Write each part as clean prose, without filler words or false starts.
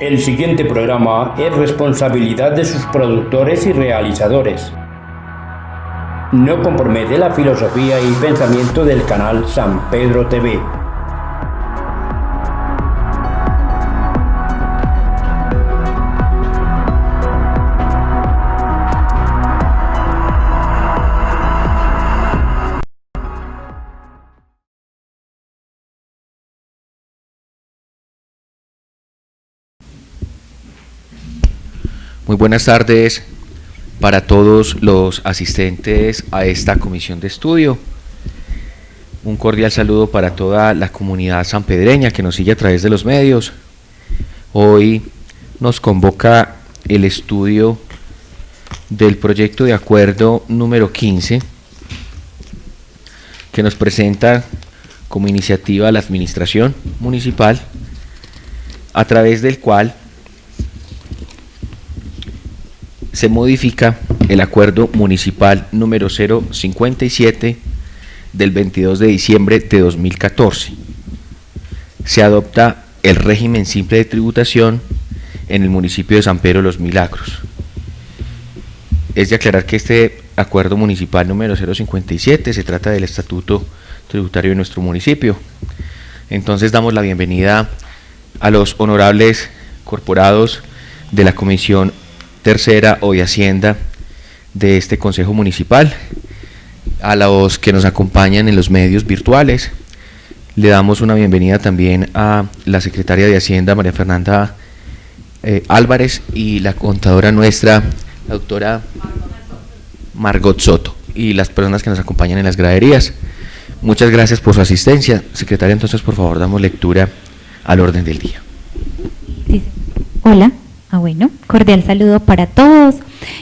El siguiente programa es responsabilidad de sus productores y realizadores. No compromete la filosofía y pensamiento del canal San Pedro TV. Muy buenas tardes para todos los asistentes a esta comisión de estudio. Un cordial saludo para toda la comunidad sanpedreña que nos sigue a través de los medios. Hoy nos convoca el estudio del proyecto de acuerdo número 15 que nos presenta como iniciativa la administración municipal, a través del cual se modifica el acuerdo municipal número 057 del 22 de diciembre de 2014. Se adopta el régimen simple de tributación en el municipio de San Pedro de los Milagros. Es de aclarar que este acuerdo municipal número 057 se trata del estatuto tributario de nuestro municipio. Entonces damos la bienvenida a los honorables corporados de la Comisión Tercera o de Hacienda de este Consejo Municipal, a los que nos acompañan en los medios virtuales. Le damos una bienvenida también a la secretaria de Hacienda, María Fernanda Álvarez, y la contadora nuestra, la doctora Margot Soto, y las personas que nos acompañan en las graderías. Muchas gracias por su asistencia. Secretaria, entonces por favor damos lectura al orden del día. Sí. Hola. Bueno, cordial saludo para todos,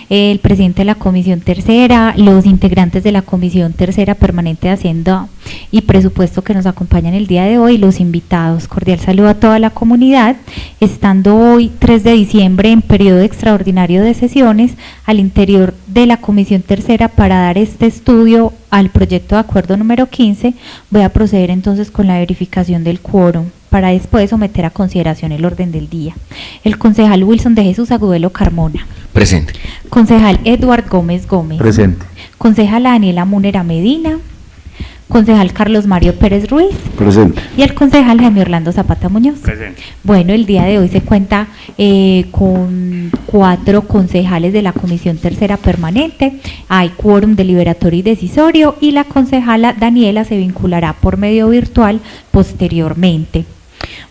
el presidente de la Comisión Tercera, los integrantes de la Comisión Tercera Permanente de Hacienda y Presupuesto que nos acompañan el día de hoy, los invitados. Cordial saludo a toda la comunidad, estando hoy 3 de diciembre en periodo extraordinario de sesiones al interior de la Comisión Tercera para dar este estudio al proyecto de acuerdo número 15. Voy a proceder entonces con la verificación del quórum, para después someter a consideración el orden del día. El concejal Wilson de Jesús Agudelo Carmona. Presente. Concejal Edward Gómez Gómez. Presente. Concejala Daniela Múnera Medina. Concejal Carlos Mario Pérez Ruiz. Presente. Y el concejal Jaime Orlando Zapata Muñoz. Presente. Bueno, el día de hoy se cuenta con 4 concejales de la Comisión Tercera Permanente. Hay quórum deliberatorio y decisorio, y la concejala Daniela se vinculará por medio virtual posteriormente.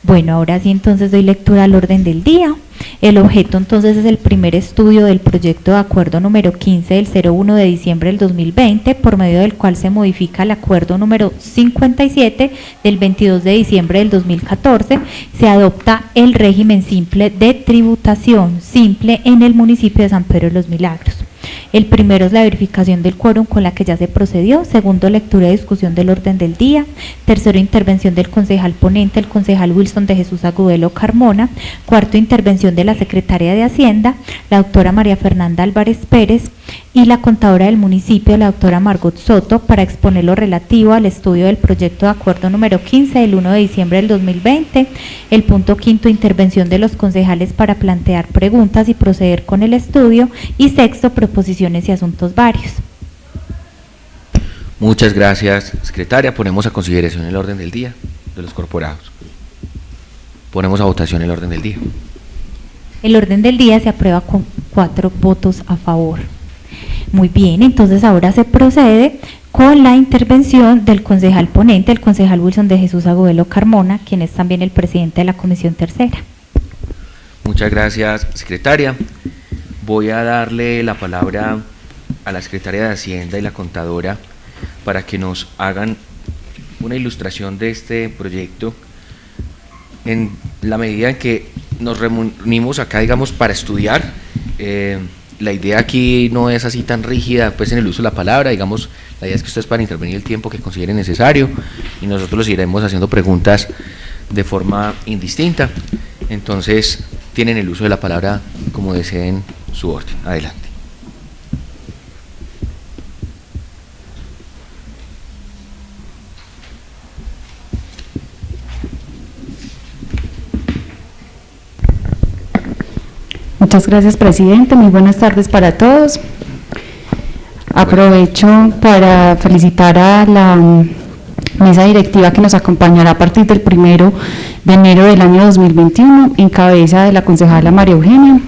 Bueno, ahora sí entonces doy lectura al orden del día. El objeto entonces es el primer estudio del proyecto de acuerdo número 15 del 01 de diciembre del 2020, por medio del cual se modifica el acuerdo número 57 del 22 de diciembre del 2014. Se adopta el régimen simple de tributación simple en el municipio de San Pedro de los Milagros. El primero es la verificación del quórum, con la que ya se procedió. Segundo, lectura y discusión del orden del día. Tercero, intervención del concejal ponente, el concejal Wilson de Jesús Agudelo Carmona. Cuarto, intervención de la secretaria de Hacienda, la doctora María Fernanda Álvarez Pérez, y la contadora del municipio, la doctora Margot Soto, para exponer lo relativo al estudio del proyecto de acuerdo número 15 del 1 de diciembre del 2020. El punto quinto, intervención de los concejales para plantear preguntas y proceder con el estudio. Y sexto, proposiciones y asuntos varios. Muchas gracias, secretaria. Ponemos a consideración el orden del día de los corporados. Ponemos a votación el orden del día. El orden del día se aprueba con 4 votos a favor. Muy bien, entonces ahora se procede con la intervención del concejal ponente, el concejal Wilson de Jesús Agudelo Carmona, quien es también el presidente de la Comisión Tercera. Muchas gracias, secretaria. Voy a darle la palabra a la secretaria de Hacienda y la contadora para que nos hagan una ilustración de este proyecto, en la medida en que nos reunimos acá, digamos, para estudiar. La idea aquí no es así tan rígida, pues, en el uso de la palabra. Digamos, la idea es que ustedes puedan intervenir el tiempo que consideren necesario, y nosotros los iremos haciendo preguntas de forma indistinta. Entonces, tienen el uso de la palabra como deseen su orden. Adelante. Muchas gracias, presidente. Muy buenas tardes para todos. Aprovecho para felicitar a la mesa directiva que nos acompañará a partir del 1 de enero del año 2021, en cabeza de la concejala María Eugenia,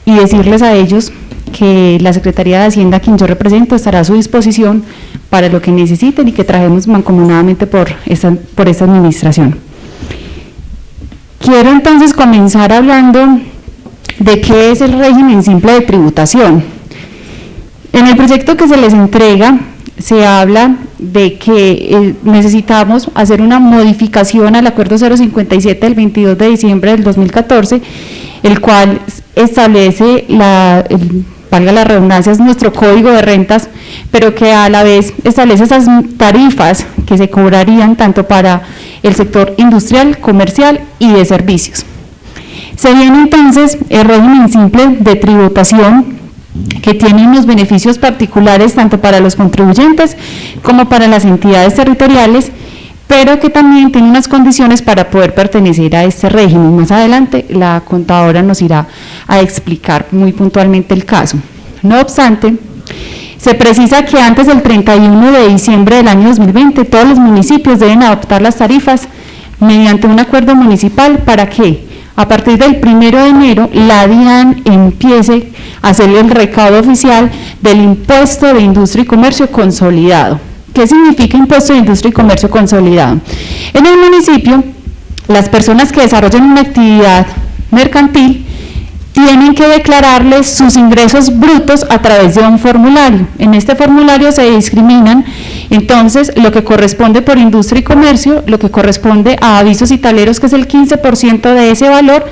y decirles a ellos que la Secretaría de Hacienda, a quien yo represento, estará a su disposición para lo que necesiten y que trajemos mancomunadamente por esta administración. Quiero entonces comenzar hablando de qué es el régimen simple de tributación. En el proyecto que se les entrega se habla de que necesitamos hacer una modificación al acuerdo 057 del 22 de diciembre del 2014, el cual establece, valga la redundancia, es nuestro código de rentas, pero que a la vez establece esas tarifas que se cobrarían tanto para el sector industrial, comercial y de servicios. Se viene entonces el régimen simple de tributación, que tiene unos beneficios particulares tanto para los contribuyentes como para las entidades territoriales, pero que también tiene unas condiciones para poder pertenecer a este régimen. Más adelante la contadora nos irá a explicar muy puntualmente el caso. No obstante, se precisa que antes del 31 de diciembre del año 2020 todos los municipios deben adoptar las tarifas mediante un acuerdo municipal para que a partir del 1 de enero la DIAN empiece a hacer el recaudo oficial del impuesto de industria y comercio consolidado. ¿Qué significa impuesto de industria y comercio consolidado? En el municipio, las personas que desarrollan una actividad mercantil tienen que declararles sus ingresos brutos a través de un formulario. En este formulario se discriminan entonces lo que corresponde por industria y comercio, lo que corresponde a avisos y tableros, que es el 15% de ese valor,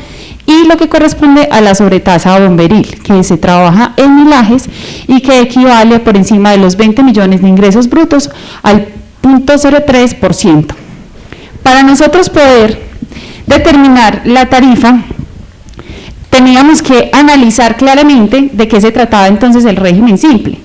y lo que corresponde a la sobretasa bomberil, que se trabaja en millajes y que equivale por encima de los 20 millones de ingresos brutos al 0.03%. Para nosotros poder determinar la tarifa, teníamos que analizar claramente de qué se trataba entonces el régimen simple.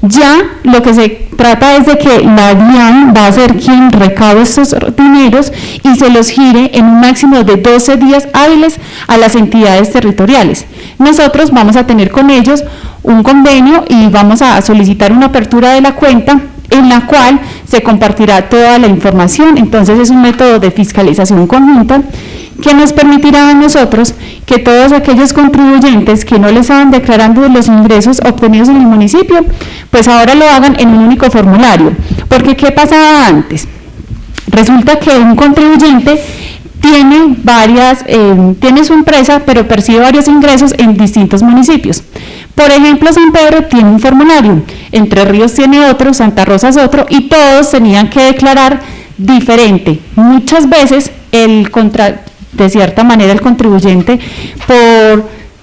Ya lo que se trata es de que la DIAN va a ser quien recaude estos dineros y se los gire en un máximo de 12 días hábiles a las entidades territoriales. Nosotros vamos a tener con ellos un convenio y vamos a solicitar una apertura de la cuenta en la cual se compartirá toda la información. Entonces es un método de fiscalización conjunta que nos permitirá a nosotros que todos aquellos contribuyentes que no les estaban declarando los ingresos obtenidos en el municipio, pues ahora lo hagan en un único formulario. Porque ¿qué pasaba antes? Resulta que un contribuyente tiene su empresa, pero percibe varios ingresos en distintos municipios. Por ejemplo, San Pedro tiene un formulario, Entre Ríos tiene otro, Santa Rosa es otro, y todos tenían que declarar diferente. Muchas veces de cierta manera el contribuyente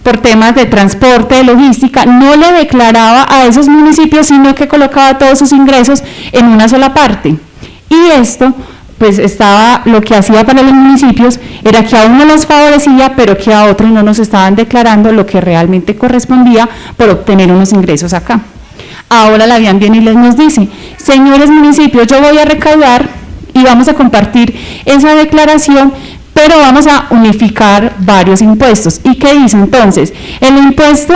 por temas de transporte, de logística, no le declaraba a esos municipios, sino que colocaba todos sus ingresos en una sola parte. Y esto, pues lo que hacía para los municipios era que a uno los favorecía, pero que a otros no nos estaban declarando lo que realmente correspondía por obtener unos ingresos acá. Ahora la DIAN viene y nos dice: señores municipios, yo voy a recaudar y vamos a compartir esa declaración, pero vamos a unificar varios impuestos. ¿Y qué dice entonces? El impuesto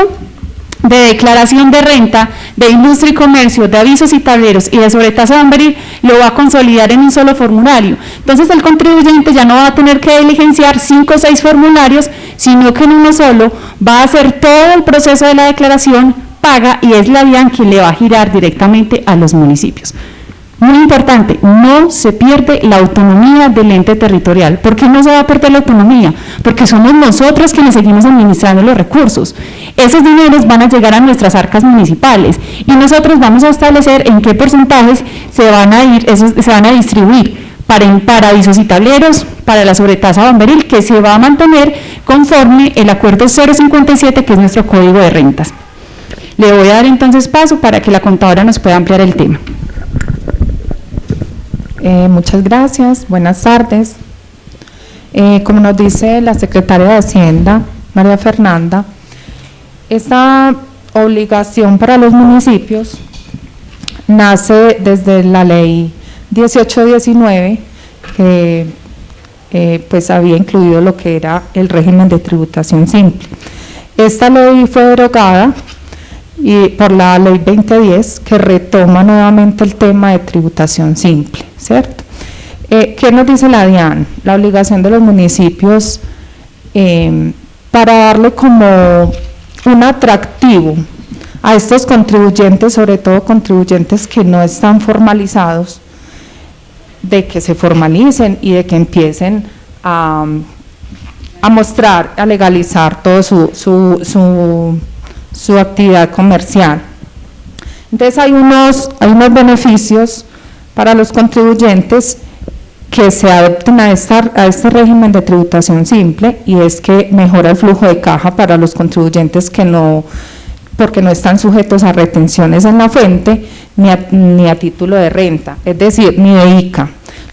de declaración de renta, de industria y comercio, de avisos y tableros y de sobretasa bomberil lo va a consolidar en un solo formulario. Entonces el contribuyente ya no va a tener que diligenciar 5 o 6 formularios, sino que en uno solo va a hacer todo el proceso de la declaración, paga, y es la DIAN quien le va a girar directamente a los municipios. Muy importante, no se pierde la autonomía del ente territorial. ¿Por qué no se va a perder la autonomía? Porque somos nosotros quienes seguimos administrando los recursos. Esos dineros van a llegar a nuestras arcas municipales y nosotros vamos a establecer en qué porcentajes se van a distribuir para avisos y tableros, para la sobretasa bomberil, que se va a mantener conforme el acuerdo 057, que es nuestro código de rentas. Le voy a dar entonces paso para que la contadora nos pueda ampliar el tema. Muchas gracias, buenas tardes. Como nos dice la secretaria de Hacienda, María Fernanda, esta obligación para los municipios nace desde la ley 1819, que pues había incluido lo que era el régimen de tributación simple. esta ley fue derogada por la ley 2010, que retoma nuevamente el tema de tributación simple, ¿cierto? ¿Qué nos dice la DIAN? La obligación de los municipios para darle como un atractivo a estos contribuyentes, sobre todo contribuyentes que no están formalizados, de que se formalicen y de que empiecen a mostrar, a legalizar toda su actividad comercial. Entonces hay unos beneficios para los contribuyentes que se adopten a este régimen de tributación simple, y es que mejora el flujo de caja para los contribuyentes porque no están sujetos a retenciones en la fuente ni a título de renta, es decir, ni de ICA.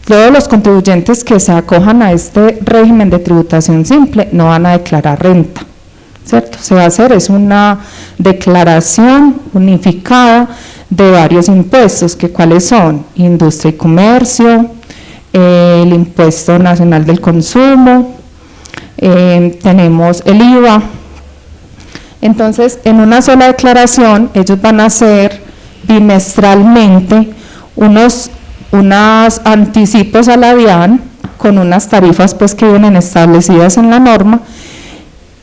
Todos los contribuyentes que se acojan a este régimen de tributación simple no van a declarar renta, ¿cierto? Se va a hacer es una declaración unificada de varios impuestos, que cuáles son: industria y comercio, el impuesto nacional del consumo, tenemos el IVA. Entonces, en una sola declaración, ellos van a hacer bimestralmente unos anticipos a la DIAN con unas tarifas pues que vienen establecidas en la norma,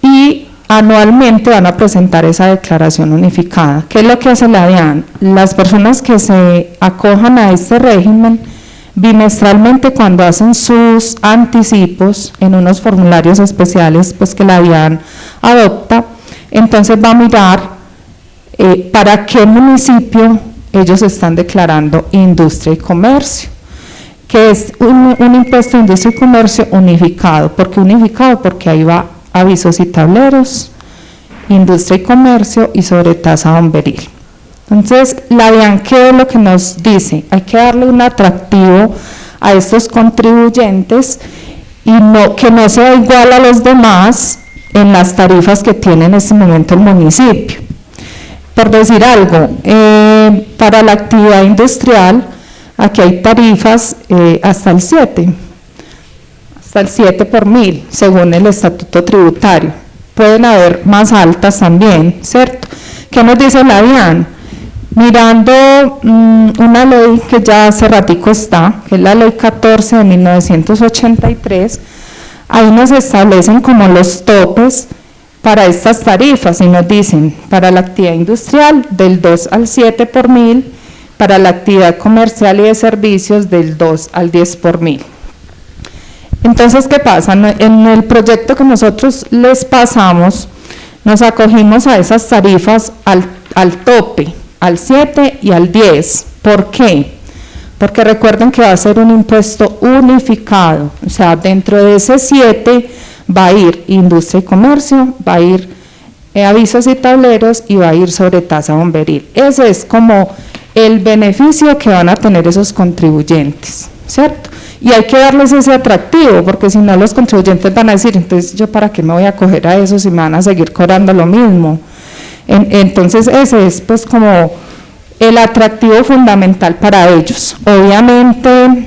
y anualmente van a presentar esa declaración unificada. ¿Qué es lo que hace la DIAN? Las personas que se acojan a este régimen, bimestralmente, cuando hacen sus anticipos en unos formularios especiales pues que la DIAN adopta, entonces va a mirar para qué municipio ellos están declarando industria y comercio, que es un impuesto de industria y comercio unificado. ¿Por qué unificado? Porque ahí va avisos y tableros, industria y comercio y sobretasa bomberil. Entonces, la DIAN, ¿qué es lo que nos dice? Hay que darle un atractivo a estos contribuyentes y que no sea igual a los demás en las tarifas que tiene en este momento el municipio. Por decir algo, para la actividad industrial, aquí hay tarifas hasta el 7 por 1000, según el estatuto tributario. Pueden haber más altas también, ¿cierto? ¿Qué nos dice la DIAN? Mirando una ley que ya hace ratico está, que es la ley 14 de 1983, ahí nos establecen como los topes para estas tarifas, y nos dicen: para la actividad industrial del 2 al 7 por 1000, para la actividad comercial y de servicios del 2 al 10 por 1000. Entonces, ¿qué pasa? En el proyecto que nosotros les pasamos, nos acogimos a esas tarifas al tope, al 7 y al 10. ¿Por qué? Porque recuerden que va a ser un impuesto unificado, o sea, dentro de ese 7 va a ir industria y comercio, va a ir avisos y tableros, y va a ir sobretasa bomberil. Ese es como el beneficio que van a tener esos contribuyentes, ¿cierto? Y hay que darles ese atractivo, porque si no los contribuyentes van a decir: entonces yo para qué me voy a acoger a eso si me van a seguir cobrando lo mismo. Entonces ese es pues como el atractivo fundamental para ellos. Obviamente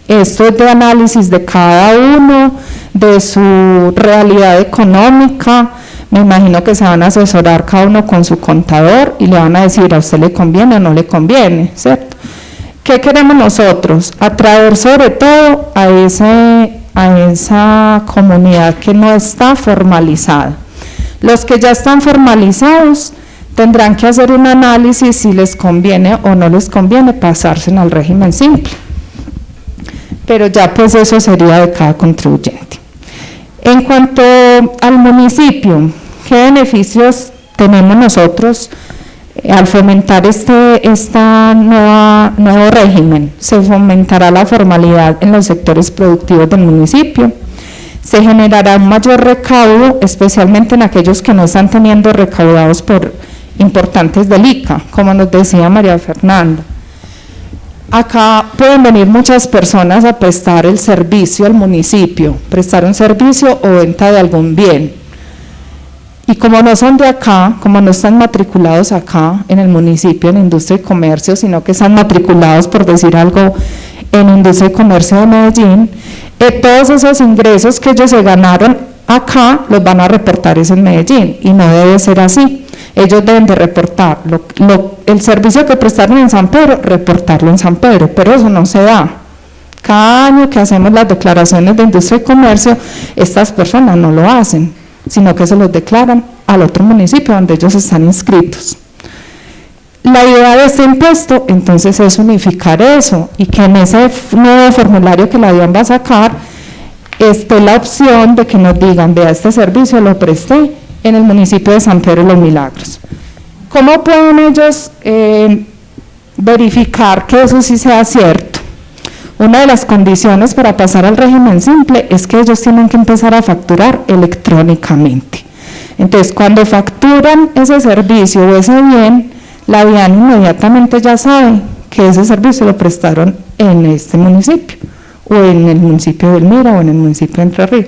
esto es de análisis de cada uno, de su realidad económica. Me imagino que se van a asesorar cada uno con su contador y le van a decir: a usted le conviene o no le conviene, ¿cierto? ¿Qué queremos nosotros? Atraer sobre todo a esa comunidad que no está formalizada. Los que ya están formalizados tendrán que hacer un análisis si les conviene o no les conviene pasarse al régimen simple. Pero ya pues eso sería de cada contribuyente. En cuanto al municipio, ¿qué beneficios tenemos nosotros al fomentar este nuevo régimen? Se fomentará la formalidad en los sectores productivos del municipio. Se generará un mayor recaudo, especialmente en aquellos que no están teniendo recaudados por importantes del ICA, como nos decía María Fernanda. Acá pueden venir muchas personas a prestar el servicio al municipio, prestar un servicio o venta de algún bien. Y como no son de acá, como no están matriculados acá en el municipio en industria y comercio, sino que están matriculados, por decir algo, en industria y comercio de Medellín, todos esos ingresos que ellos se ganaron acá los van a reportar es en Medellín y no debe ser así. Ellos deben de reportar el servicio que prestaron en San Pedro, reportarlo en San Pedro, pero eso no se da. Cada año que hacemos las declaraciones de industria y comercio, estas personas no lo hacen, sino que se los declaran al otro municipio donde ellos están inscritos. La idea de este impuesto, entonces, es unificar eso y que en ese nuevo formulario que la DIAN va a sacar esté la opción de que nos digan, vea, este servicio lo presté en el municipio de San Pedro de los Milagros. ¿Cómo pueden ellos verificar que eso sí sea cierto? Una de las condiciones para pasar al régimen simple es que ellos tienen que empezar a facturar electrónicamente. Entonces, cuando facturan ese servicio o ese bien, la DIAN inmediatamente ya sabe que ese servicio lo prestaron en este municipio, o en el municipio de Elmira, o en el municipio de Entre Ríos.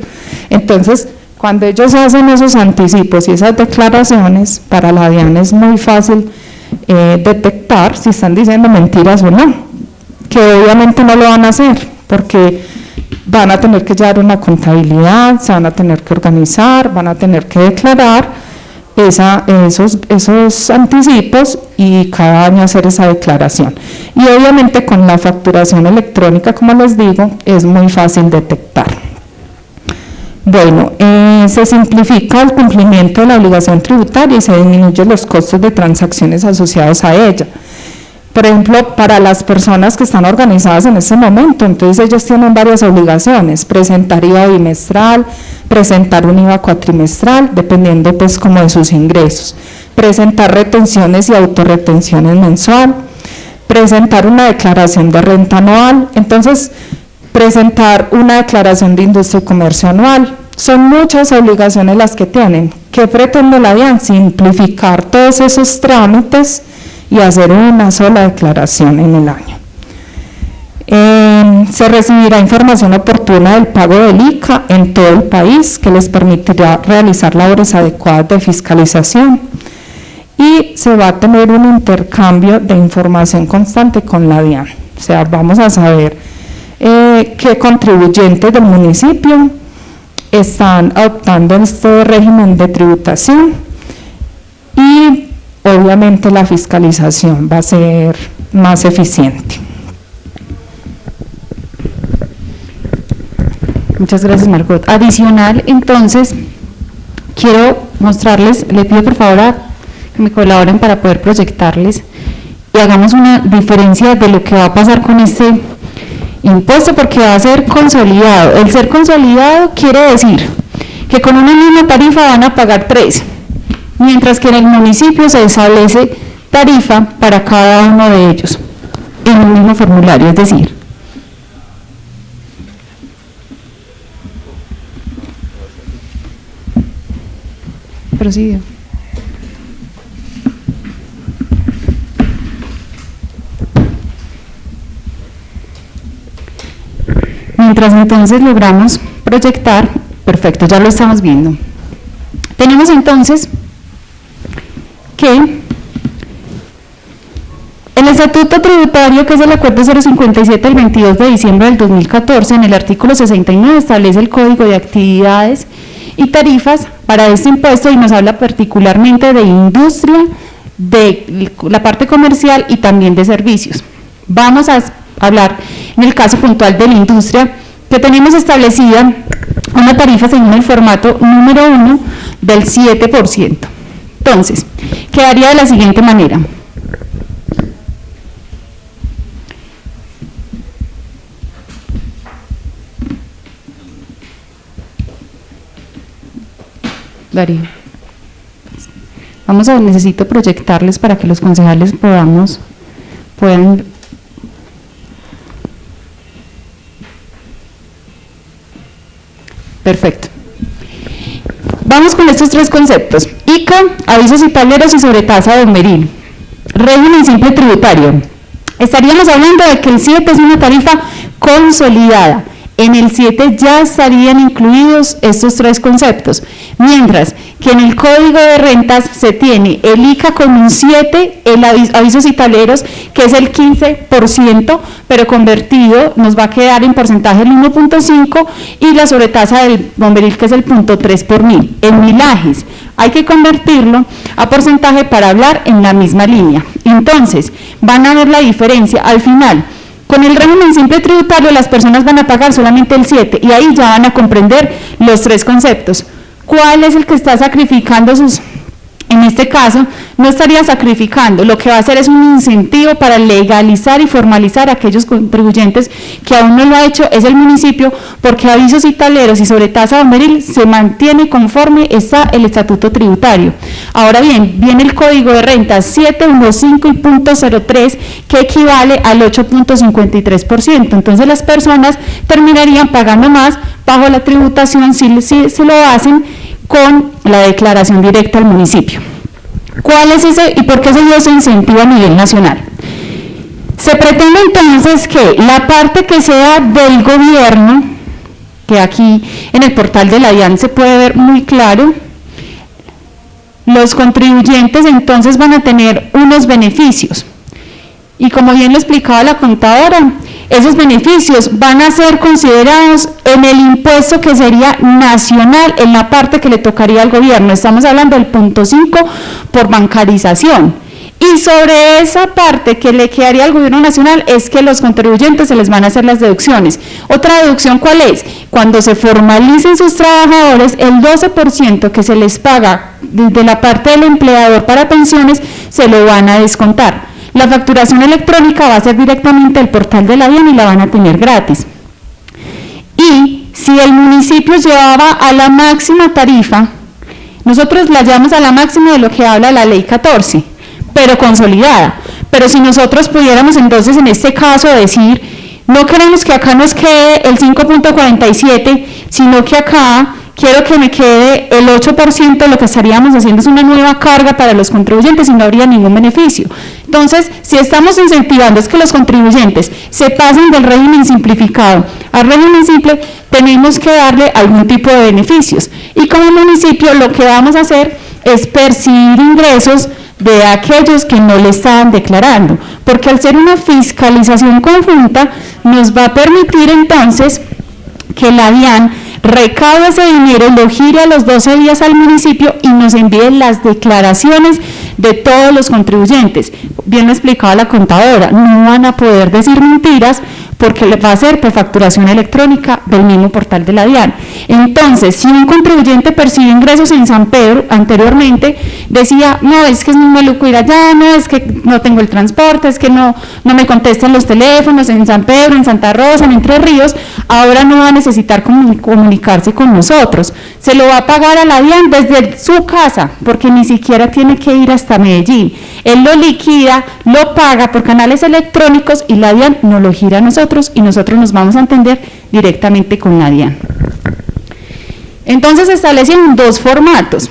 Entonces, cuando ellos hacen esos anticipos y esas declaraciones, para la DIAN es muy fácil detectar si están diciendo mentiras o no, que obviamente no lo van a hacer, porque van a tener que llevar una contabilidad, se van a tener que organizar, van a tener que declarar esos anticipos y cada año hacer esa declaración. Y obviamente con la facturación electrónica, como les digo, es muy fácil detectar. Bueno, se simplifica el cumplimiento de la obligación tributaria y se disminuyen los costos de transacciones asociados a ella. Por ejemplo, para las personas que están organizadas en este momento, entonces ellos tienen varias obligaciones: presentar IVA bimestral, presentar un IVA cuatrimestral, dependiendo pues como de sus ingresos, presentar retenciones y autorretenciones mensual, presentar una declaración de renta anual, entonces presentar una declaración de industria y comercio anual. Son muchas obligaciones las que tienen. ¿Qué pretende la DIAN? Simplificar todos esos trámites y hacer una sola declaración en el año. Se recibirá información oportuna del pago del ICA en todo el país, que les permitirá realizar labores adecuadas de fiscalización, y se va a tener un intercambio de información constante con la DIAN. O sea, vamos a saber qué contribuyentes del municipio están adoptando este régimen de tributación, y obviamente la fiscalización va a ser más eficiente. Muchas gracias, Margot. Adicional, entonces, quiero mostrarles, le pido por favor que me colaboren para poder proyectarles y hagamos una diferencia de lo que va a pasar con este impuesto, porque va a ser consolidado. El ser consolidado quiere decir que con una misma tarifa van a pagar 3, mientras que en el municipio se establece tarifa para cada uno de ellos en el mismo formulario, es decir, prosigue. Mientras entonces logramos proyectar, perfecto, ya lo estamos viendo. Tenemos entonces que el estatuto tributario, que es el acuerdo 057 del 22 de diciembre del 2014, en el artículo 69 establece el código de actividades y tarifas para este impuesto y nos habla particularmente de industria, de la parte comercial y también de servicios. Vamos a hablar en el caso puntual de la industria, que tenemos establecida una tarifa según el formato número 1 del 7%. Entonces, quedaría de la siguiente manera. Darío. Necesito proyectarles para que los concejales puedan. Perfecto. Vamos con estos 3 conceptos: ICA, avisos y tableros y sobretasa de bomberil. Régimen simple tributario. Estaríamos hablando de que el 7 es una tarifa consolidada. En el 7 ya estarían incluidos estos tres conceptos, mientras que en el Código de Rentas se tiene el ICA con un 7, el avisos y tableros, que es el 15%, pero convertido nos va a quedar en porcentaje el 1.5, y la sobretasa del bomberil, que es el 0.3 por mil. En millajes hay que convertirlo a porcentaje para hablar en la misma línea. Entonces, van a ver la diferencia al final. Con el régimen simple tributario las personas van a pagar solamente el 7 y ahí ya van a comprender los tres conceptos. ¿Cuál es el que está sacrificando sus? En este caso, no estaría sacrificando, lo que va a hacer es un incentivo para legalizar y formalizar a aquellos contribuyentes que aún no lo ha hecho, es el municipio, porque avisos y tableros y sobretasa bomberil se mantiene conforme está el estatuto tributario. Ahora bien, viene el Código de Rentas 715 y .03, que equivale al 8.53%, entonces las personas terminarían pagando más bajo la tributación si se lo hacen con la declaración directa al municipio. ¿Cuál es ese y por qué se dio ese incentivo a nivel nacional? Se pretende entonces que la parte que sea del gobierno, que aquí en el portal de la DIAN se puede ver muy claro, los contribuyentes entonces van a tener unos beneficios. Y como bien lo explicaba la contadora, esos beneficios van a ser considerados en el impuesto que sería nacional, en la parte que le tocaría al gobierno. Estamos hablando del 0.5 por bancarización. Y sobre esa parte que le quedaría al gobierno nacional es que los contribuyentes se les van a hacer las deducciones. ¿Otra deducción cuál es? Cuando se formalicen sus trabajadores, el 12% que se les paga desde la parte del empleador para pensiones se lo van a descontar. La facturación electrónica va a ser directamente del portal de la DIAN y la van a tener gratis. Y si el municipio llevaba a la máxima tarifa, nosotros la llevamos a la máxima de lo que habla la ley 14, pero consolidada. Pero si nosotros pudiéramos entonces en este caso decir, no queremos que acá nos quede el 5.47, sino que acá quiero que me quede el 8%, lo que estaríamos haciendo es una nueva carga para los contribuyentes y no habría ningún beneficio. Entonces, si estamos incentivando es que los contribuyentes se pasen del régimen simplificado al régimen simple, tenemos que darle algún tipo de beneficios. Y como municipio lo que vamos a hacer es percibir ingresos de aquellos que no le estaban declarando, porque al ser una fiscalización conjunta nos va a permitir entonces que la DIAN recaude ese dinero, lo gire a los 12 días al municipio y nos envíe las declaraciones de todos los contribuyentes. Bien lo explicaba la contadora, no van a poder decir mentiras porque le va a hacer por facturación electrónica del mismo portal de la DIAN. Entonces, si un contribuyente percibe ingresos en San Pedro, anteriormente decía, no, es que es muy maluco ir allá, no, es que no tengo el transporte, es que no me contestan los teléfonos en San Pedro, en Santa Rosa, en Entre Ríos, ahora no va a necesitar comunicarse con nosotros, se lo va a pagar a la DIAN desde su casa, porque ni siquiera tiene que ir hasta Medellín, él lo liquida, lo paga por canales electrónicos y la DIAN nos lo gira a nosotros y nosotros nos vamos a entender directamente con la DIAN. Entonces se establecen dos formatos.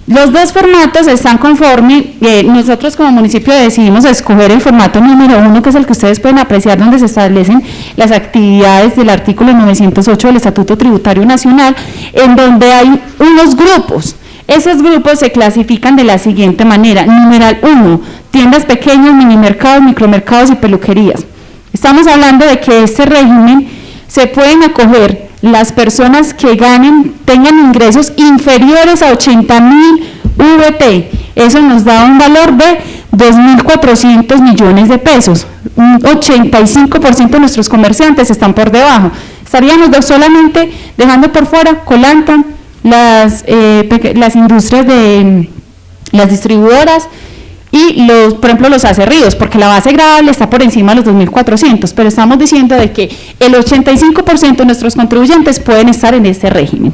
Los dos formatos están conforme, nosotros como municipio decidimos escoger el formato número 1, que es el que ustedes pueden apreciar, donde se establecen las actividades del artículo 908 del Estatuto Tributario Nacional, en donde hay unos grupos. Esos grupos se clasifican de la siguiente manera. Numeral 1, tiendas pequeñas, minimercados, micromercados y peluquerías. Estamos hablando de que este régimen se pueden acoger las personas que tengan ingresos inferiores a 80.000 VT. Eso nos da un valor de 2.400 millones de pesos. Un 85% de nuestros comerciantes están por debajo. Estaríamos solamente dejando por fuera Colanta, las industrias de las distribuidoras y por ejemplo los aserríos, porque la base gravable está por encima de los 2.400, pero estamos diciendo de que el 85% de nuestros contribuyentes pueden estar en este régimen.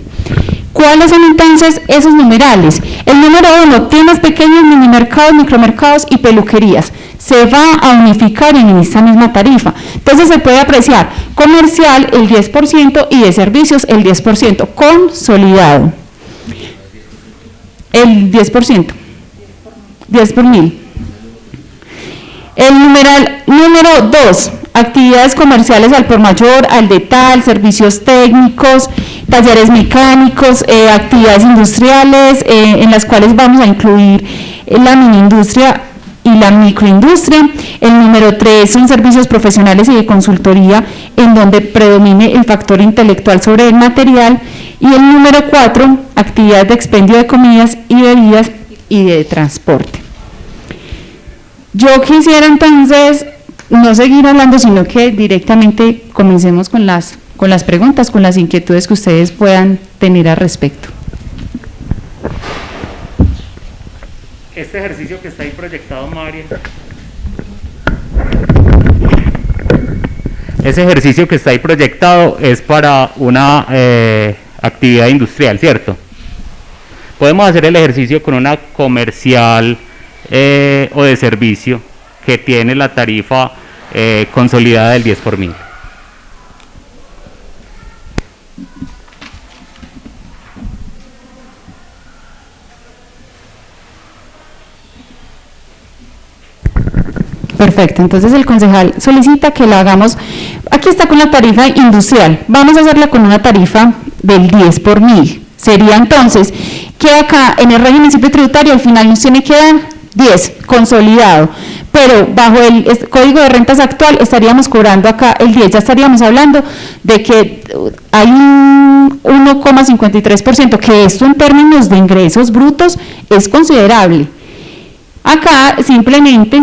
¿Cuáles son entonces esos numerales? El número 1, tiendas pequeñas, minimercados, micromercados y peluquerías. Se va a unificar en esta misma tarifa. Entonces se puede apreciar comercial el 10% y de servicios el 10%, consolidado. El 10%. 10 por mil. El numeral número 2, actividades comerciales al por mayor, al detal, servicios técnicos, talleres mecánicos, actividades industriales, en las cuales vamos a incluir la miniindustria y la microindustria. El número 3 son servicios profesionales y de consultoría, en donde predomine el factor intelectual sobre el material. Y el número 4, actividades de expendio de comidas y bebidas y de transporte. Yo quisiera entonces no seguir hablando, sino que directamente comencemos con las preguntas, con las inquietudes que ustedes puedan tener al respecto. Este ejercicio que está ahí proyectado, María. Ese ejercicio que está ahí proyectado es para una actividad industrial, ¿cierto? Podemos hacer el ejercicio con una comercial o de servicio que tiene la tarifa consolidada del 10 por 1000. Perfecto, entonces el concejal solicita que la hagamos, aquí está con la tarifa industrial, vamos a hacerla con una tarifa del 10 por 1000, sería entonces que acá en el régimen simple tributario al final nos tiene que dar 10 consolidado, pero bajo el código de rentas actual estaríamos cobrando acá el 10, ya estaríamos hablando de que hay un 1,53%, que esto en términos de ingresos brutos es considerable. Acá simplemente,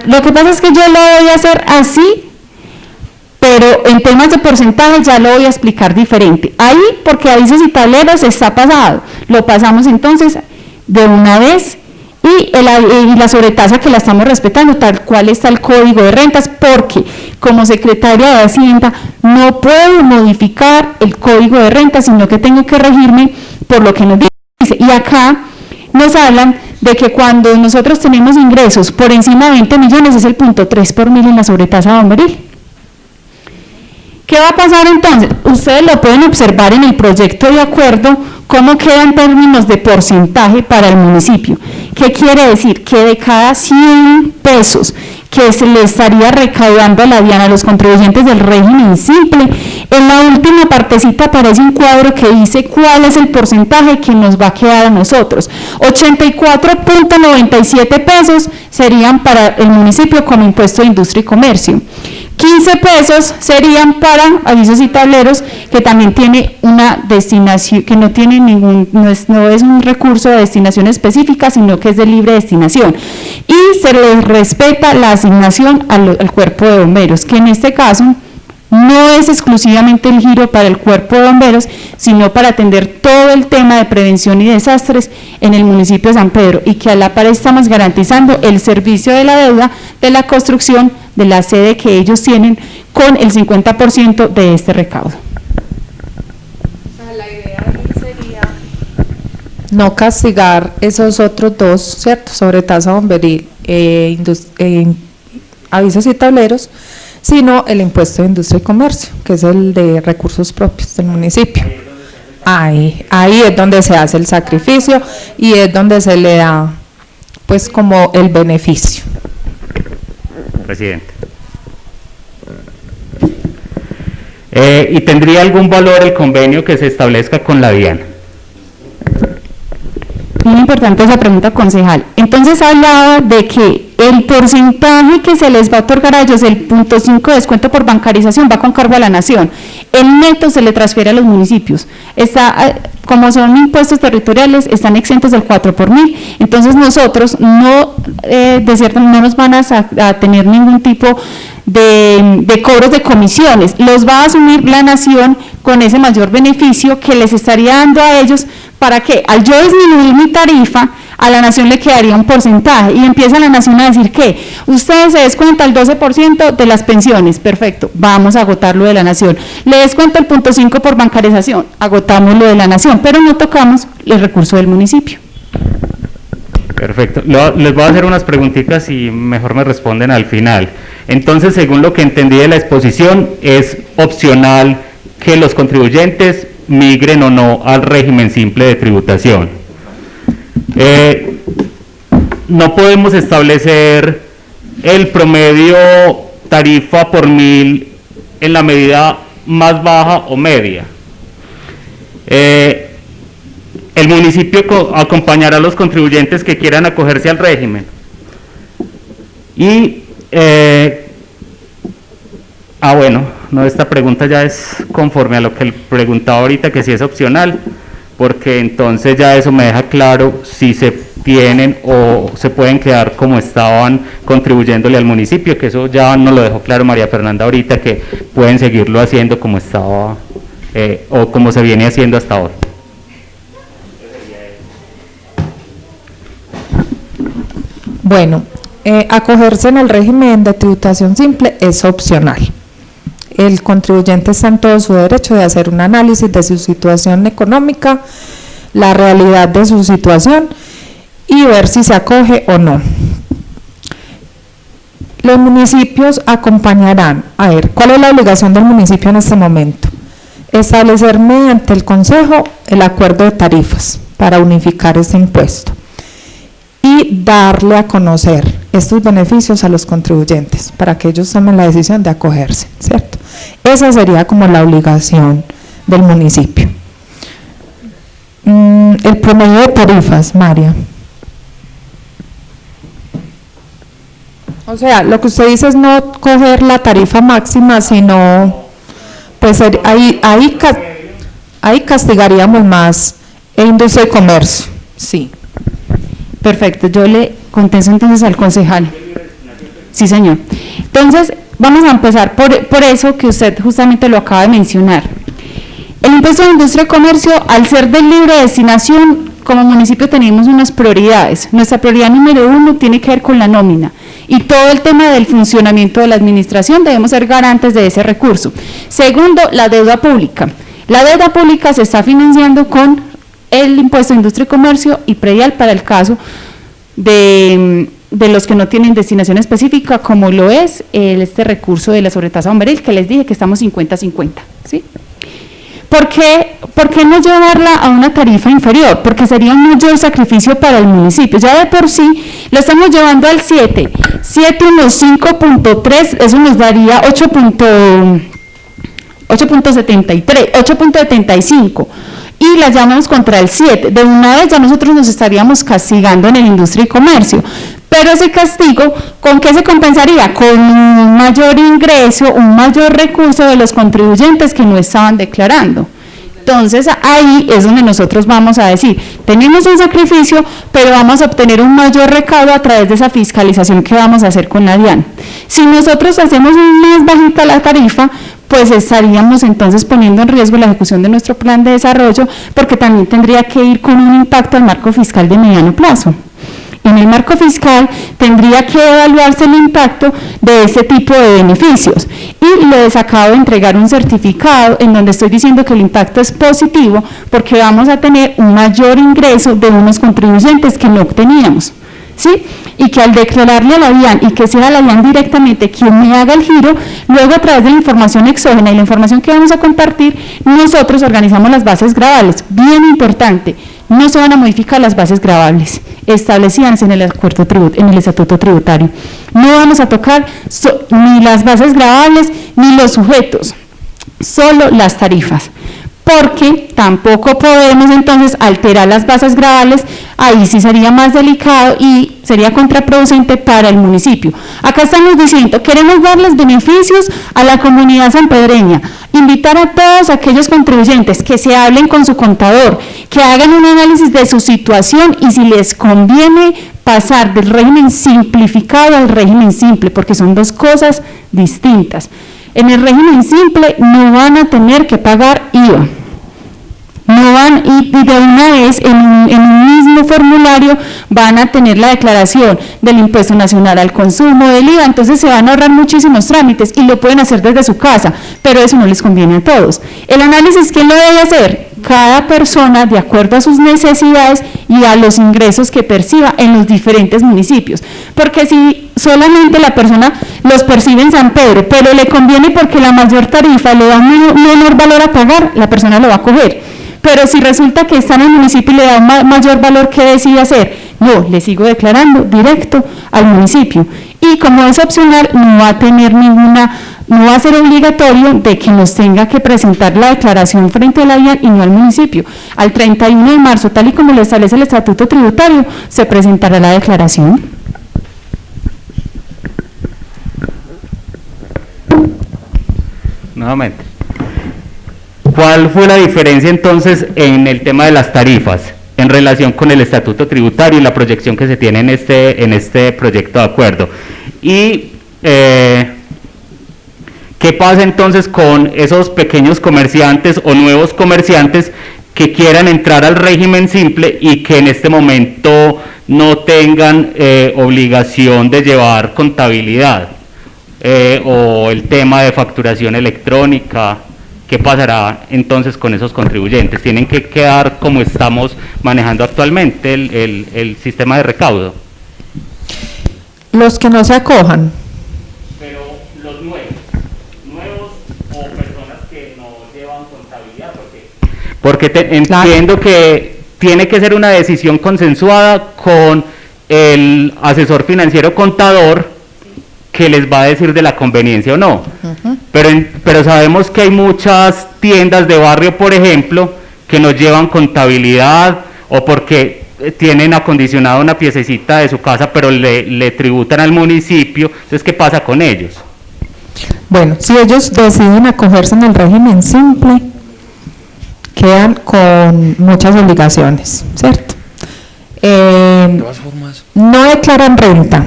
lo que pasa es que yo lo voy a hacer así, pero en temas de porcentaje ya lo voy a explicar diferente. Ahí, porque avisos y tableros está pasado, lo pasamos entonces de una vez y la sobretasa que la estamos respetando, tal cual está el código de rentas, porque como secretaria de Hacienda no puedo modificar el código de rentas, sino que tengo que regirme por lo que nos dice. Y acá nos hablan de que cuando nosotros tenemos ingresos por encima de 20 millones es el 0.3 por 1000 en la sobretasa bomberil. ¿Qué va a pasar entonces? Ustedes lo pueden observar en el proyecto de acuerdo cómo queda en términos de porcentaje para el municipio. ¿Qué quiere decir? Que de cada 100 pesos que se le estaría recaudando a la DIAN, a los contribuyentes del régimen simple, en la última partecita aparece un cuadro que dice cuál es el porcentaje que nos va a quedar a nosotros. 84.97 pesos serían para el municipio como impuesto de industria y comercio. 15 pesos serían para avisos y tableros, que también tiene una destinación, que no tiene no es un recurso de destinación específica, sino que es de libre destinación. Y se les respeta la asignación al cuerpo de bomberos, que en este caso no es exclusivamente el giro para el cuerpo de bomberos, sino para atender todo el tema de prevención y desastres en el municipio de San Pedro, y que a la par estamos garantizando el servicio de la deuda de la construcción de la sede que ellos tienen con el 50% de este recaudo. La idea sería no castigar esos otros dos, ¿cierto? Sobretasa bomberil, avisos y tableros, sino el impuesto de industria y comercio, que es el de recursos propios del municipio. Ahí es donde se hace el sacrificio y es donde se le da pues como el beneficio. Presidente. ¿Y tendría algún valor el convenio que se establezca con la DIAN? Muy importante esa pregunta, concejal. Entonces hablaba de que el porcentaje que se les va a otorgar a ellos, el 0.5 de descuento por bancarización, va con cargo a la nación. El neto se le transfiere a los municipios. Como son impuestos territoriales, están exentos del 4 por 1000. Entonces nosotros no nos van a tener ningún tipo de cobros de comisiones. Los va a asumir la nación con ese mayor beneficio que les estaría dando a ellos. ¿Para qué? Al yo disminuir mi tarifa, a la nación le quedaría un porcentaje, y empieza la nación a decir que ustedes se descuenta el 12% de las pensiones, perfecto, vamos a agotar lo de la nación, le descuento el 0.5 por bancarización, agotamos lo de la nación, pero no tocamos el recurso del municipio. Perfecto, les voy a hacer unas preguntitas y mejor me responden al final. Entonces, según lo que entendí de la exposición, es opcional que los contribuyentes migren o no al régimen simple de tributación. No podemos establecer el promedio tarifa por 1000 en la medida más baja o media. El municipio acompañará a los contribuyentes que quieran acogerse al régimen. Y, bueno, no, esta pregunta ya es conforme a lo que él preguntaba ahorita, que si es opcional, porque entonces ya eso me deja claro si se tienen o se pueden quedar como estaban contribuyéndole al municipio, que eso ya nos lo dejó claro María Fernanda ahorita, que pueden seguirlo haciendo como estaba o como se viene haciendo hasta ahora. Bueno, acogerse en el régimen de tributación simple es opcional. El contribuyente está en todo su derecho de hacer un análisis de su situación económica, la realidad de su situación y ver si se acoge o no. Los municipios acompañarán, a ver, ¿cuál es la obligación del municipio en este momento? Establecer mediante el Consejo el acuerdo de tarifas para unificar este impuesto y darle a conocer estos beneficios a los contribuyentes para que ellos tomen la decisión de acogerse, ¿cierto? Esa sería como la obligación del municipio. El promedio de tarifas, María. O sea, lo que usted dice es no coger la tarifa máxima, sino, pues ahí castigaríamos más industria y comercio, sí. Perfecto, yo le contesto entonces al concejal. Sí, señor. Entonces, vamos a empezar por eso que usted justamente lo acaba de mencionar. El impuesto de industria y comercio, al ser de libre destinación, como municipio tenemos unas prioridades. Nuestra prioridad número 1 tiene que ver con la nómina y todo el tema del funcionamiento de la administración, debemos ser garantes de ese recurso. Segundo, la deuda pública. La deuda pública se está financiando con el impuesto de industria y comercio y predial para el caso de los que no tienen destinación específica, como lo es este recurso de la sobretasa bomberil, que les dije que estamos 50-50, ¿sí? ¿Por qué no llevarla a una tarifa inferior? Porque sería un mayor sacrificio para el municipio. Ya de por sí lo estamos llevando al 7 unos 5.3, eso nos daría 8.75 y la llamamos contra el 7. De una vez ya nosotros nos estaríamos castigando en el industria y comercio. Pero ese castigo, ¿con qué se compensaría? Con un mayor ingreso, un mayor recurso de los contribuyentes que no estaban declarando. Entonces ahí es donde nosotros vamos a decir, tenemos un sacrificio, pero vamos a obtener un mayor recaudo a través de esa fiscalización que vamos a hacer con la DIAN. Si nosotros hacemos más bajita la tarifa, pues estaríamos entonces poniendo en riesgo la ejecución de nuestro plan de desarrollo, porque también tendría que ir con un impacto al marco fiscal de mediano plazo. En el marco fiscal tendría que evaluarse el impacto de ese tipo de beneficios y les acabo de entregar un certificado en donde estoy diciendo que el impacto es positivo porque vamos a tener un mayor ingreso de unos contribuyentes que no obteníamos, ¿sí? Y que al declararle a la DIAN y que sea la DIAN directamente quien me haga el giro, luego a través de la información exógena y la información que vamos a compartir, nosotros organizamos las bases gravables. Bien importante, no se van a modificar las bases gravables establecidas en el acuerdo en el estatuto tributario. No vamos a tocar ni las bases gravables ni los sujetos, solo las tarifas, porque tampoco podemos entonces alterar las bases gravables, ahí sí sería más delicado y sería contraproducente para el municipio. Acá estamos diciendo, queremos darles beneficios a la comunidad sanpedreña, invitar a todos aquellos contribuyentes que se hablen con su contador, que hagan un análisis de su situación y si les conviene pasar del régimen simplificado al régimen simple, porque son dos cosas distintas. En el régimen simple no van a tener que pagar IVA. No van y de una vez en un mismo formulario van a tener la declaración del impuesto nacional al consumo, del IVA, entonces se van a ahorrar muchísimos trámites y lo pueden hacer desde su casa, pero eso no les conviene a todos. El análisis, ¿quién lo debe hacer? Cada persona de acuerdo a sus necesidades y a los ingresos que perciba en los diferentes municipios, porque si solamente la persona los percibe en San Pedro, pero le conviene porque la mayor tarifa le da un menor valor a pagar, la persona lo va a coger. Pero si resulta que está en el municipio y le da un mayor valor, ¿qué decide hacer? No, le sigo declarando directo al municipio. y como es opcional no va a tener no va a ser obligatorio de que nos tenga que presentar la declaración frente a la DIAN y no al municipio. Al 31 de marzo, tal y como lo establece el estatuto tributario, se presentará la declaración. Nuevamente, ¿cuál fue la diferencia entonces en el tema de las tarifas en relación con el estatuto tributario y la proyección que se tiene en este proyecto de acuerdo? Y ¿qué pasa entonces con esos pequeños comerciantes o nuevos comerciantes que quieran entrar al régimen simple y que en este momento no tengan obligación de llevar contabilidad o el tema de facturación electrónica? ¿Qué pasará entonces con esos contribuyentes? ¿Tienen que quedar como estamos manejando actualmente el sistema de recaudo? Los que no se acojan. Pero los nuevos o personas que no llevan contabilidad, porque entiendo que tiene que ser una decisión consensuada con el asesor financiero contador que les va a decir de la conveniencia o no. Pero sabemos que hay muchas tiendas de barrio, por ejemplo, que no llevan contabilidad o porque tienen acondicionada una piececita de su casa, pero le tributan al municipio. Entonces, ¿qué pasa con ellos? Bueno, si ellos deciden acogerse en el régimen simple, quedan con muchas obligaciones, ¿cierto? No declaran renta,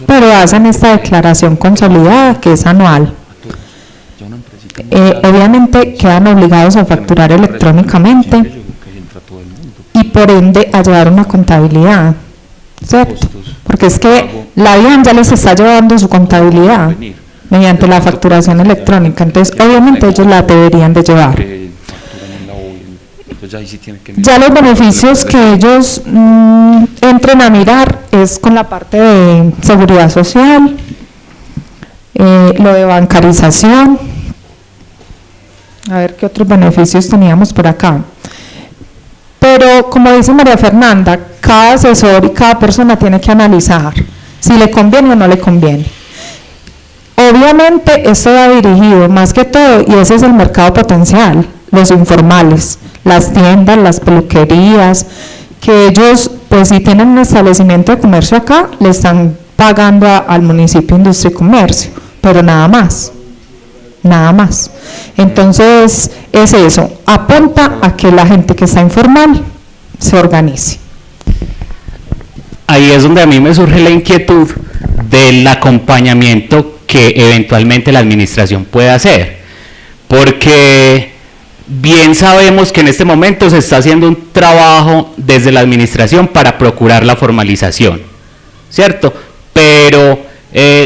pero hacen esta declaración consolidada que es anual. Obviamente quedan obligados a facturar electrónicamente y por ende a llevar una contabilidad, ¿cierto? Porque es que la DIAN ya les está llevando su contabilidad mediante la facturación electrónica, entonces obviamente ellos la deberían de llevar. Ya los beneficios que ellos entren a mirar es con la parte de seguridad social, lo de bancarización, a ver qué otros beneficios teníamos por acá. Pero como dice María Fernanda, cada asesor y cada persona tiene que analizar si le conviene o no le conviene. Obviamente esto va dirigido más que todo, y ese es el mercado potencial, los informales, las tiendas, las peluquerías, que ellos pues si tienen un establecimiento de comercio acá, le están pagando al municipio Industria y Comercio, pero nada más. Nada más. Entonces es eso, apunta a que la gente que está informal se organice. Ahí es donde a mí me surge la inquietud del acompañamiento que eventualmente la administración puede hacer, porque bien sabemos que en este momento se está haciendo un trabajo desde la administración para procurar la formalización, ¿cierto? Pero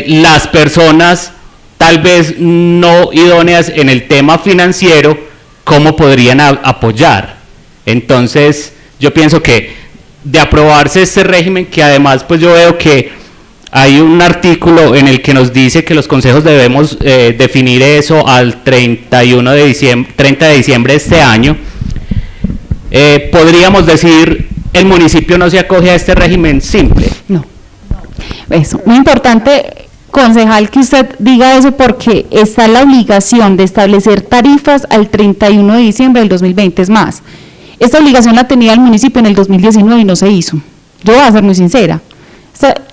las personas tal vez no idóneas en el tema financiero, ¿cómo podrían apoyar? Entonces, yo pienso que de aprobarse este régimen, que además pues yo veo que hay un artículo en el que nos dice que los consejos debemos definir eso al 30 de diciembre de este año, podríamos decir, el municipio no se acoge a este régimen simple. No, eso, muy importante, concejal, que usted diga eso, porque está la obligación de establecer tarifas al 31 de diciembre del 2020. Es más, esta obligación la tenía el municipio en el 2019 y no se hizo. Yo voy a ser muy sincera.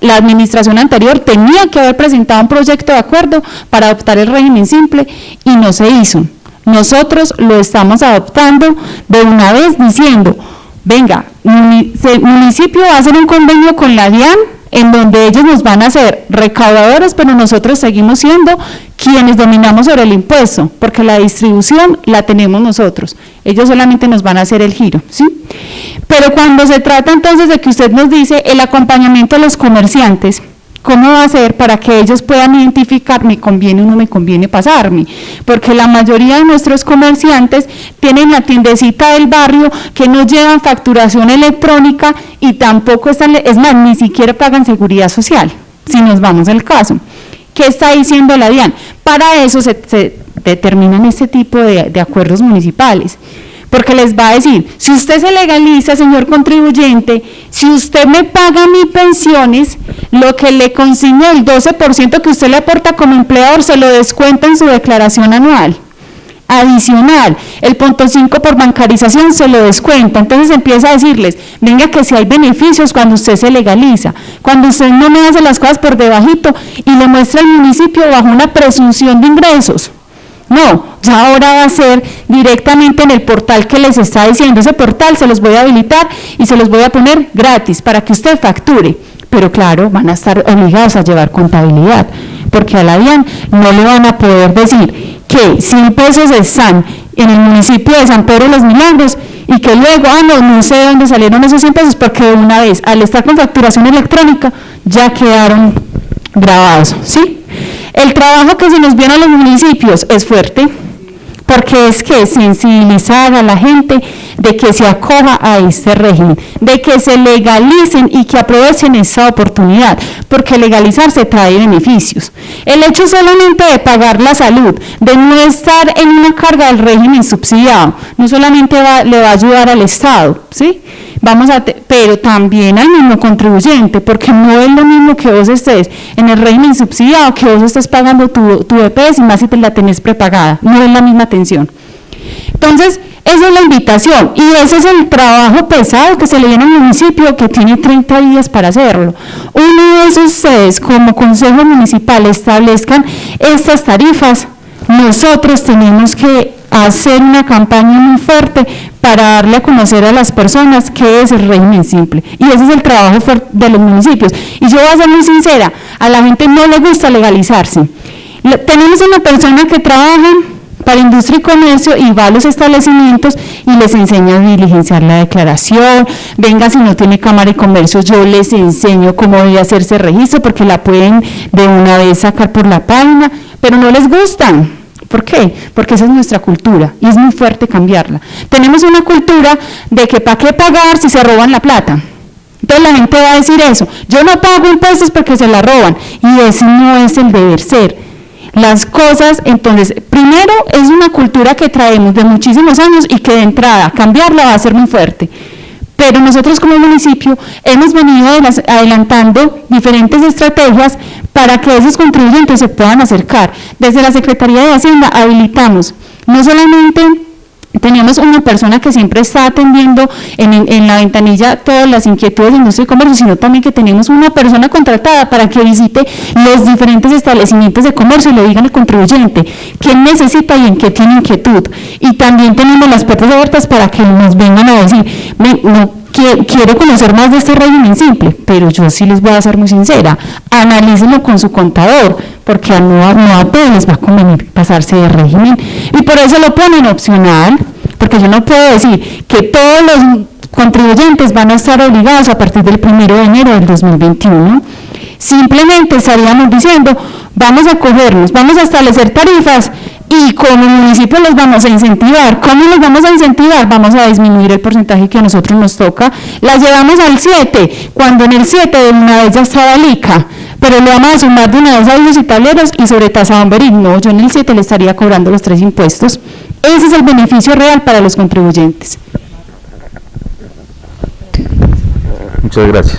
La administración anterior tenía que haber presentado un proyecto de acuerdo para adoptar el régimen simple y no se hizo. Nosotros lo estamos adoptando de una vez diciendo, venga, el municipio va a hacer un convenio con la DIAN en donde ellos nos van a hacer recaudadores, pero nosotros seguimos siendo quienes dominamos sobre el impuesto, porque la distribución la tenemos nosotros, ellos solamente nos van a hacer el giro, ¿sí? Pero cuando se trata entonces de que usted nos dice el acompañamiento a los comerciantes, ¿cómo va a ser para que ellos puedan identificar me conviene o no me conviene pasarme? Porque la mayoría de nuestros comerciantes tienen la tiendecita del barrio que no llevan facturación electrónica y tampoco están, es más, ni siquiera pagan seguridad social, si nos vamos al caso. ¿Qué está diciendo la DIAN? Para eso se determinan este tipo de acuerdos municipales. porque les va a decir, si usted se legaliza, señor contribuyente, si usted me paga mis pensiones, lo que le consigne el 12% que usted le aporta como empleador se lo descuenta en su declaración anual. Adicional, el 0.5 por bancarización se lo descuenta. Entonces empieza a decirles, venga que si hay beneficios cuando usted se legaliza, cuando usted no me hace las cosas por debajito y le muestra al municipio bajo una presunción de ingresos. No, ya ahora va a ser directamente en el portal que les está diciendo. Ese portal se los voy a habilitar y se los voy a poner gratis para que usted facture. Pero claro, van a estar obligados a llevar contabilidad, porque a la DIAN no le van a poder decir que 100 pesos están en el municipio de San Pedro de los Milagros y que luego, no sé de dónde salieron esos 100 pesos, porque de una vez, al estar con facturación electrónica, ya quedaron grabados, ¿sí? El trabajo que se nos viene a los municipios es fuerte, porque es que sensibilizar a la gente de que se acoja a este régimen, de que se legalicen y que aprovechen esa oportunidad, porque legalizarse trae beneficios. El hecho solamente de pagar la salud, de no estar en una carga del régimen subsidiado, no solamente le va a ayudar al Estado, ¿sí? Pero también al mismo contribuyente, porque no es lo mismo que vos estés en el régimen subsidiado, que vos estés pagando tu EPS y más si te la tenés prepagada, no es la misma atención. Entonces, esa es la invitación y ese es el trabajo pesado que se le viene al municipio, que tiene 30 días para hacerlo. Una vez ustedes como Consejo Municipal establezcan estas tarifas, nosotros tenemos que hacer una campaña muy fuerte para darle a conocer a las personas qué es el régimen simple, y ese es el trabajo de los municipios. Y yo voy a ser muy sincera, a la gente no le gusta legalizarse. Tenemos una persona que trabaja para industria y comercio y va a los establecimientos y les enseña a diligenciar la declaración. Venga, si no tiene cámara de comercio, yo les enseño cómo debe hacerse registro, porque la pueden de una vez sacar por la página, pero no les gustan. ¿Por qué? Porque esa es nuestra cultura y es muy fuerte cambiarla. Tenemos una cultura de que ¿para qué pagar si se roban la plata? Entonces la gente va a decir eso, yo no pago impuestos porque se la roban, y ese no es el deber ser. Las cosas, entonces, primero es una cultura que traemos de muchísimos años y que de entrada cambiarla va a ser muy fuerte. Pero nosotros como municipio hemos venido adelantando diferentes estrategias para que esos contribuyentes se puedan acercar. Desde la Secretaría de Hacienda habilitamos, no solamente tenemos una persona que siempre está atendiendo en la ventanilla todas las inquietudes de industria y comercio, sino también que tenemos una persona contratada para que visite los diferentes establecimientos de comercio y le digan al contribuyente quién necesita y en qué tiene inquietud. Y también tenemos las puertas abiertas para que nos vengan a decir, quiero conocer más de este régimen simple, pero yo sí les voy a ser muy sincera, analícenlo con su contador, porque no a todos les va a convenir pasarse de régimen, y por eso lo ponen opcional, porque yo no puedo decir que todos los contribuyentes van a estar obligados a partir del 1 de enero del 2021, simplemente estaríamos diciendo, vamos a cogernos, vamos a establecer tarifas, y como municipio los vamos a incentivar. ¿Cómo los vamos a incentivar? Vamos a disminuir el porcentaje que a nosotros nos toca. Las llevamos al 7, cuando en el 7 de una vez ya estaba el ICA, pero le vamos a sumar de una vez a los y tableros y sobretasa Bomberín. No, yo en el 7 le estaría cobrando los 3 impuestos. Ese es el beneficio real para los contribuyentes. Muchas gracias.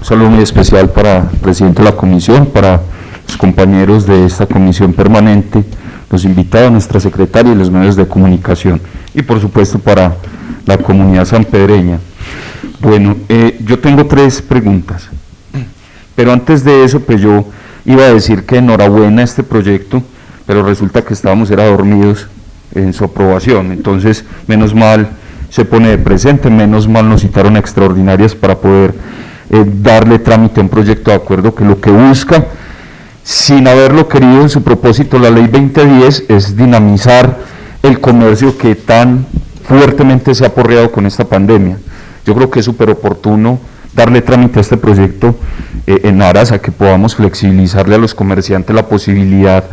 Un saludo muy especial para el presidente de la comisión, para los compañeros de esta comisión permanente, los invitados, nuestra secretaria y los medios de comunicación, y por supuesto para la comunidad sanpedreña. Bueno, yo tengo 3 preguntas, pero antes de eso, pues yo iba a decir que enhorabuena a este proyecto, pero resulta que estábamos dormidos en su aprobación, entonces menos mal se pone de presente, menos mal nos citaron extraordinarias para poder darle trámite a un proyecto de acuerdo que lo que busca, sin haberlo querido en su propósito, la ley 2010 es dinamizar el comercio que tan fuertemente se ha aporreado con esta pandemia. Yo creo que es súper oportuno darle trámite a este proyecto en aras a que podamos flexibilizarle a los comerciantes la posibilidad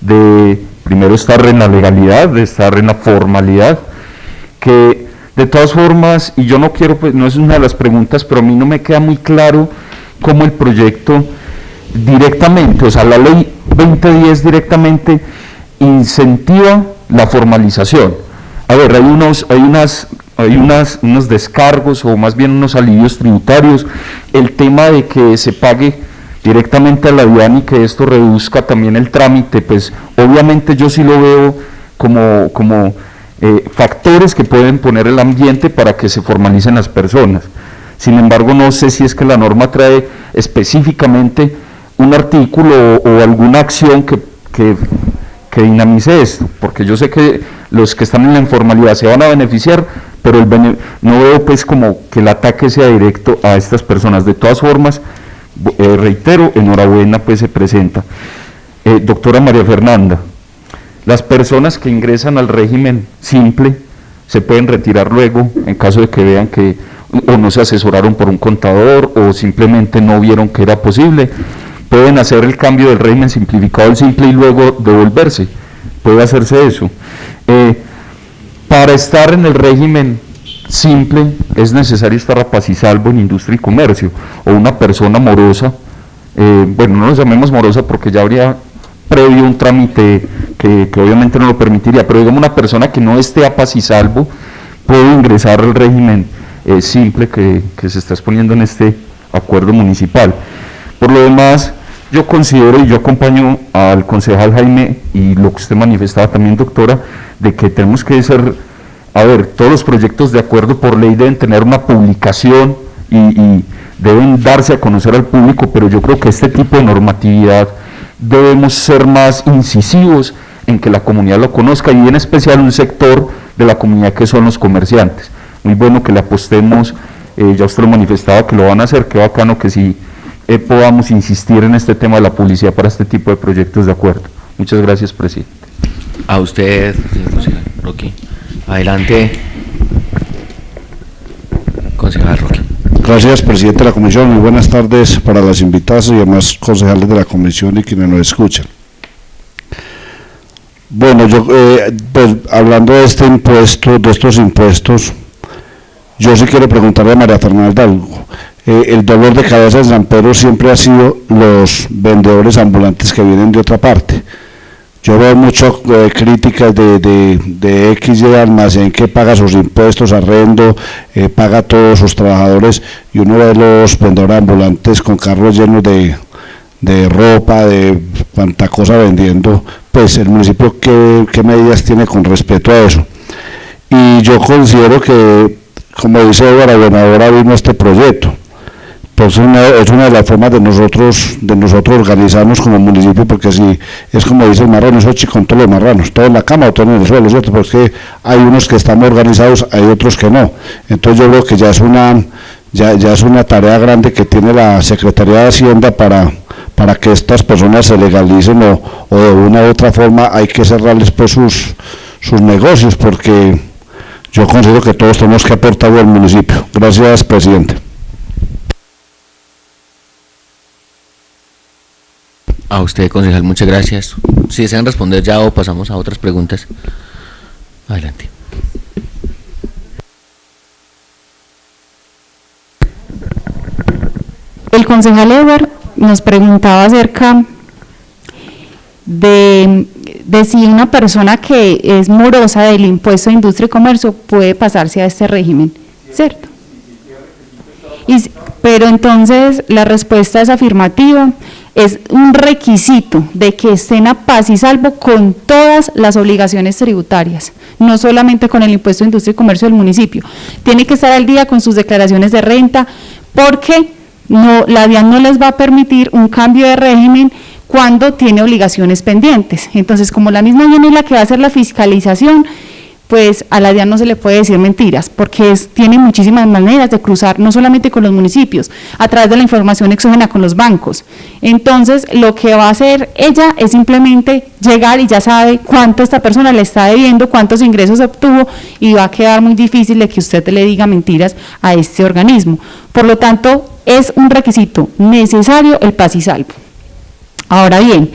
de primero estar en la legalidad, de estar en la formalidad, que de todas formas, y yo no quiero, pues no es una de las preguntas, pero a mí no me queda muy claro cómo el proyecto directamente, o sea, la ley 2010 directamente incentiva la formalización. a ver, hay unos descargos o más bien unos alivios tributarios, el tema de que se pague directamente a la DIAN y que esto reduzca también el trámite, pues obviamente yo sí lo veo como factores que pueden poner el ambiente para que se formalicen las personas. Sin embargo, no sé si es que la norma trae específicamente un artículo o alguna acción que dinamice esto, porque yo sé que los que están en la informalidad se van a beneficiar, pero no veo pues como que el ataque sea directo a estas personas. De todas formas, reitero, enhorabuena pues se presenta. Doctora María Fernanda, las personas que ingresan al régimen simple se pueden retirar luego en caso de que vean que o no se asesoraron por un contador o simplemente no vieron que era posible. Pueden hacer el cambio del régimen simplificado al simple y luego devolverse. Puede hacerse eso. Para estar en el régimen simple es necesario estar a paz y salvo en industria y comercio, o una persona morosa, bueno, no nos llamemos morosa porque ya habría previo un trámite que obviamente no lo permitiría, pero digamos una persona que no esté a paz y salvo puede ingresar al régimen simple que se está exponiendo en este acuerdo municipal. Por lo demás, yo considero y yo acompaño al concejal Jaime y lo que usted manifestaba también, doctora, de que tenemos que ser, a ver, todos los proyectos de acuerdo por ley deben tener una publicación y deben darse a conocer al público, pero yo creo que este tipo de normatividad debemos ser más incisivos en que la comunidad lo conozca y en especial un sector de la comunidad que son los comerciantes. Muy bueno que le apostemos, ya usted lo manifestaba que lo van a hacer, qué bacano que sí podamos insistir en este tema de la publicidad para este tipo de proyectos de acuerdo. Muchas gracias, presidente. A usted, concejal Roque. Adelante, concejal Roque. Gracias, presidente de la comisión. Muy buenas tardes para las invitadas y demás concejales de la comisión y quienes nos escuchan. Bueno, yo pues hablando de este impuesto, de estos impuestos, yo sí quiero preguntarle a María Fernanda algo. El dolor de cabeza de San Pedro siempre ha sido los vendedores ambulantes que vienen de otra parte. Yo veo muchas críticas de X y almacén que paga sus impuestos, arrendo, paga a todos sus trabajadores, y uno ve los vendedores ambulantes con carros llenos de ropa, de cuanta cosa vendiendo. Pues el municipio, ¿qué medidas tiene con respecto a eso? Y yo considero que, como dice Eduardo, bueno, ahora vino este proyecto. Pues es una de las formas de nosotros organizarnos como municipio, porque si es como dice el marrano, eso con todos los marranos, todos en la cama o todos en el suelo, ¿cierto? Porque hay unos que están organizados, hay otros que no. Entonces yo creo que ya es una tarea grande que tiene la Secretaría de Hacienda para que estas personas se legalicen o de una u otra forma hay que cerrarles pues sus negocios, porque yo considero que todos tenemos que aportar al municipio. Gracias, presidente. A usted, concejal, muchas gracias. Si desean responder ya o pasamos a otras preguntas. Adelante. El concejal Edward nos preguntaba acerca de si una persona que es morosa del impuesto de industria y comercio puede pasarse a este régimen, ¿cierto? Pero entonces la respuesta es afirmativa. Es un requisito de que estén a paz y salvo con todas las obligaciones tributarias, no solamente con el impuesto de industria y comercio del municipio. Tiene que estar al día con sus declaraciones de renta, porque la DIAN no les va a permitir un cambio de régimen cuando tiene obligaciones pendientes. Entonces, como la misma DIAN es la que va a hacer la fiscalización, pues a la DIAN no se le puede decir mentiras, porque tiene muchísimas maneras de cruzar, no solamente con los municipios, a través de la información exógena con los bancos. Entonces, lo que va a hacer ella es simplemente llegar y ya sabe cuánto esta persona le está debiendo, cuántos ingresos obtuvo, y va a quedar muy difícil de que usted le diga mentiras a este organismo. Por lo tanto, es un requisito necesario el paz y salvo. Ahora bien,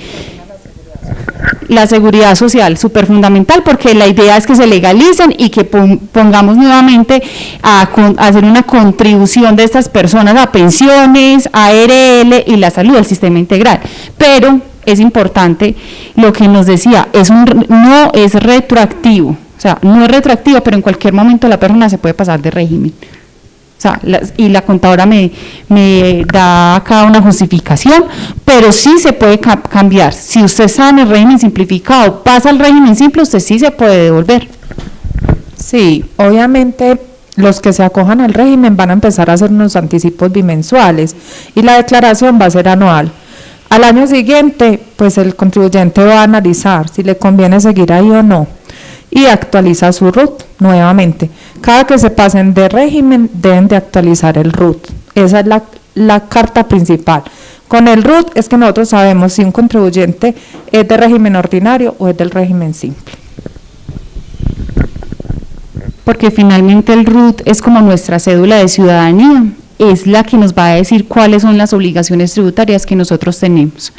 la seguridad social, súper fundamental, porque la idea es que se legalicen y que pongamos nuevamente a hacer una contribución de estas personas a pensiones, a ARL y la salud, al sistema integral. Pero es importante lo que nos decía, no es retroactivo, O sea, no es retroactivo, pero en cualquier momento la persona se puede pasar de régimen. O sea, y la contadora me da acá una justificación, pero sí se puede cambiar. Si usted está en el régimen simplificado, pasa al régimen simple, usted sí se puede devolver. Sí, obviamente los que se acojan al régimen van a empezar a hacer unos anticipos bimensuales y la declaración va a ser anual. Al año siguiente, pues el contribuyente va a analizar si le conviene seguir ahí o no y actualiza su RUT nuevamente. Cada que se pasen de régimen deben de actualizar el RUT. Esa es la carta principal. Con el RUT es que nosotros sabemos si un contribuyente es de régimen ordinario o es del régimen simple. Porque finalmente el RUT es como nuestra cédula de ciudadanía, es la que nos va a decir cuáles son las obligaciones tributarias que nosotros tenemos.